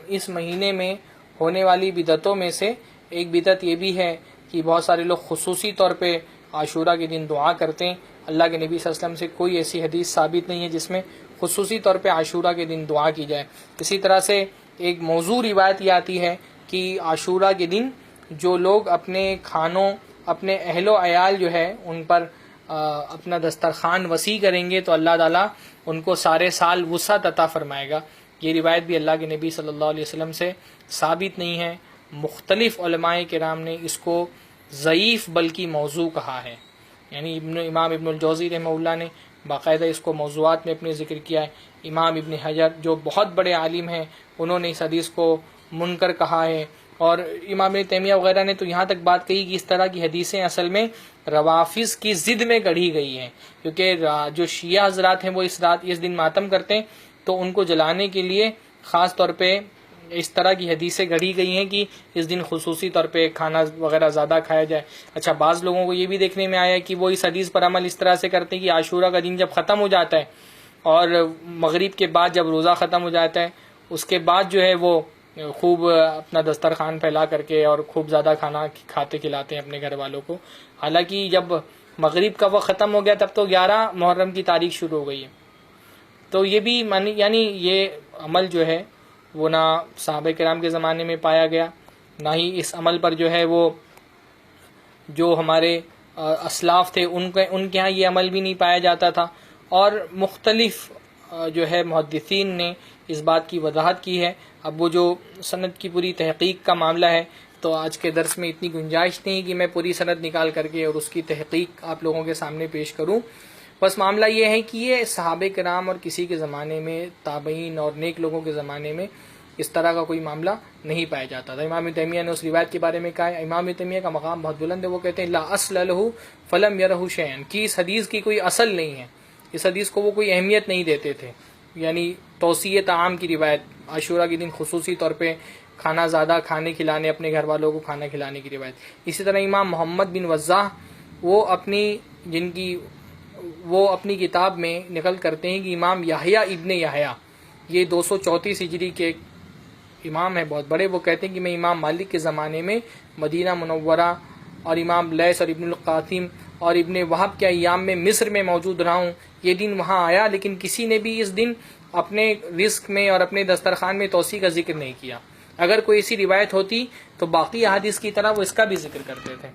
اس مہینے میں ہونے والی بدعتوں میں سے ایک بدعت یہ بھی ہے کہ بہت سارے لوگ خصوصی طور پہ عاشورہ کے دن دعا کرتے ہیں. اللہ کے نبی صلی اللہ علیہ وسلم سے کوئی ایسی حدیث ثابت نہیں ہے جس میں خصوصی طور پہ عاشورہ کے دن دعا کی جائے. اسی طرح سے ایک موضوع روایت یہ آتی ہے کہ عاشورہ کے دن جو لوگ اپنے کھانوں، اپنے اہل و عیال جو ہے ان پر اپنا دسترخوان وسیع کریں گے تو اللہ تعالیٰ ان کو سارے سال وسعت عطا فرمائے گا۔ یہ روایت بھی اللہ کے نبی صلی اللہ علیہ وسلم سے ثابت نہیں ہے۔ مختلف علماء کرام نے اس کو ضعیف بلکہ موضوع کہا ہے، یعنی امام ابن الجوزی رحمہ اللہ نے باقاعدہ اس کو موضوعات میں اپنے ذکر کیا ہے۔ امام ابن حجر جو بہت بڑے عالم ہیں، انہوں نے اس حدیث کو منکر کہا ہے، اور امام ابن تیمیہ وغیرہ نے تو یہاں تک بات کہی کہ اس طرح کی حدیثیں اصل میں روافظ کی ضد میں گڑھی گئی ہیں، کیونکہ جو شیعہ حضرات ہیں وہ اس دن ماتم کرتے ہیں، تو ان کو جلانے کے لیے خاص طور پہ اس طرح کی حدیثیں گڑھی گئی ہیں کہ اس دن خصوصی طور پہ کھانا وغیرہ زیادہ کھایا جائے۔ اچھا، بعض لوگوں کو یہ بھی دیکھنے میں آیا ہے کہ وہ اس حدیث پر عمل اس طرح سے کرتے ہیں کہ عاشورہ کا دن جب ختم ہو جاتا ہے اور مغرب کے بعد جب روزہ ختم ہو جاتا ہے، اس کے بعد جو ہے وہ خوب اپنا دسترخوان پھیلا کر کے اور خوب زیادہ کھانا کھاتے کھلاتے ہیں اپنے گھر والوں کو، حالانکہ جب مغرب کا وقت ختم ہو گیا تب تو 11 محرم کی تاریخ شروع ہو گئی ہے۔ تو یہ بھی یعنی یہ عمل جو ہے وہ نہ صحابہ کرام کے زمانے میں پایا گیا، نہ ہی اس عمل پر جو ہے وہ جو ہمارے اسلاف تھے ان کے ہاں یہ عمل بھی نہیں پایا جاتا تھا، اور مختلف جو ہے محدثین نے اس بات کی وضاحت کی ہے۔ اب وہ جو سند کی پوری تحقیق کا معاملہ ہے تو آج کے درس میں اتنی گنجائش نہیں کہ میں پوری سند نکال کر کے اور اس کی تحقیق آپ لوگوں کے سامنے پیش کروں۔ بس معاملہ یہ ہے کہ یہ صحابہ کرام اور کسی کے زمانے میں، تابعین اور نیک لوگوں کے زمانے میں اس طرح کا کوئی معاملہ نہیں پایا جاتا تھا۔ امام تیمیہ نے اس روایت کے بارے میں کہا ہے، امام تیمیہ کا مقام بہت بلند ہے، وہ کہتے ہیں لا اصل لہ فلم یرہ شیئا، کہ اس حدیث کی کوئی اصل نہیں ہے، اس حدیث کو وہ کوئی اہمیت نہیں دیتے تھے، یعنی توسیع طعام کی روایت، عاشورہ کے دن خصوصی طور پہ کھانا زیادہ کھانے کھلانے، اپنے گھر والوں کو کھانا کھلانے کی روایت۔ اسی طرح امام محمد بن وضاح وہ اپنی کتاب میں نقل کرتے ہیں کہ امام یحییٰ ابن یحییٰ، یہ 234 ہجری کے امام ہیں، بہت بڑے، وہ کہتے ہیں کہ میں امام مالک کے زمانے میں مدینہ منورہ اور امام لیث اور ابن القاسم اور ابن وہب کے ایام میں مصر میں موجود رہا ہوں، یہ دن وہاں آیا لیکن کسی نے بھی اس دن اپنے رزق میں اور اپنے دسترخوان میں توسیع کا ذکر نہیں کیا۔ اگر کوئی ایسی روایت ہوتی تو باقی احادیث کی طرح وہ اس کا بھی ذکر کرتے تھے۔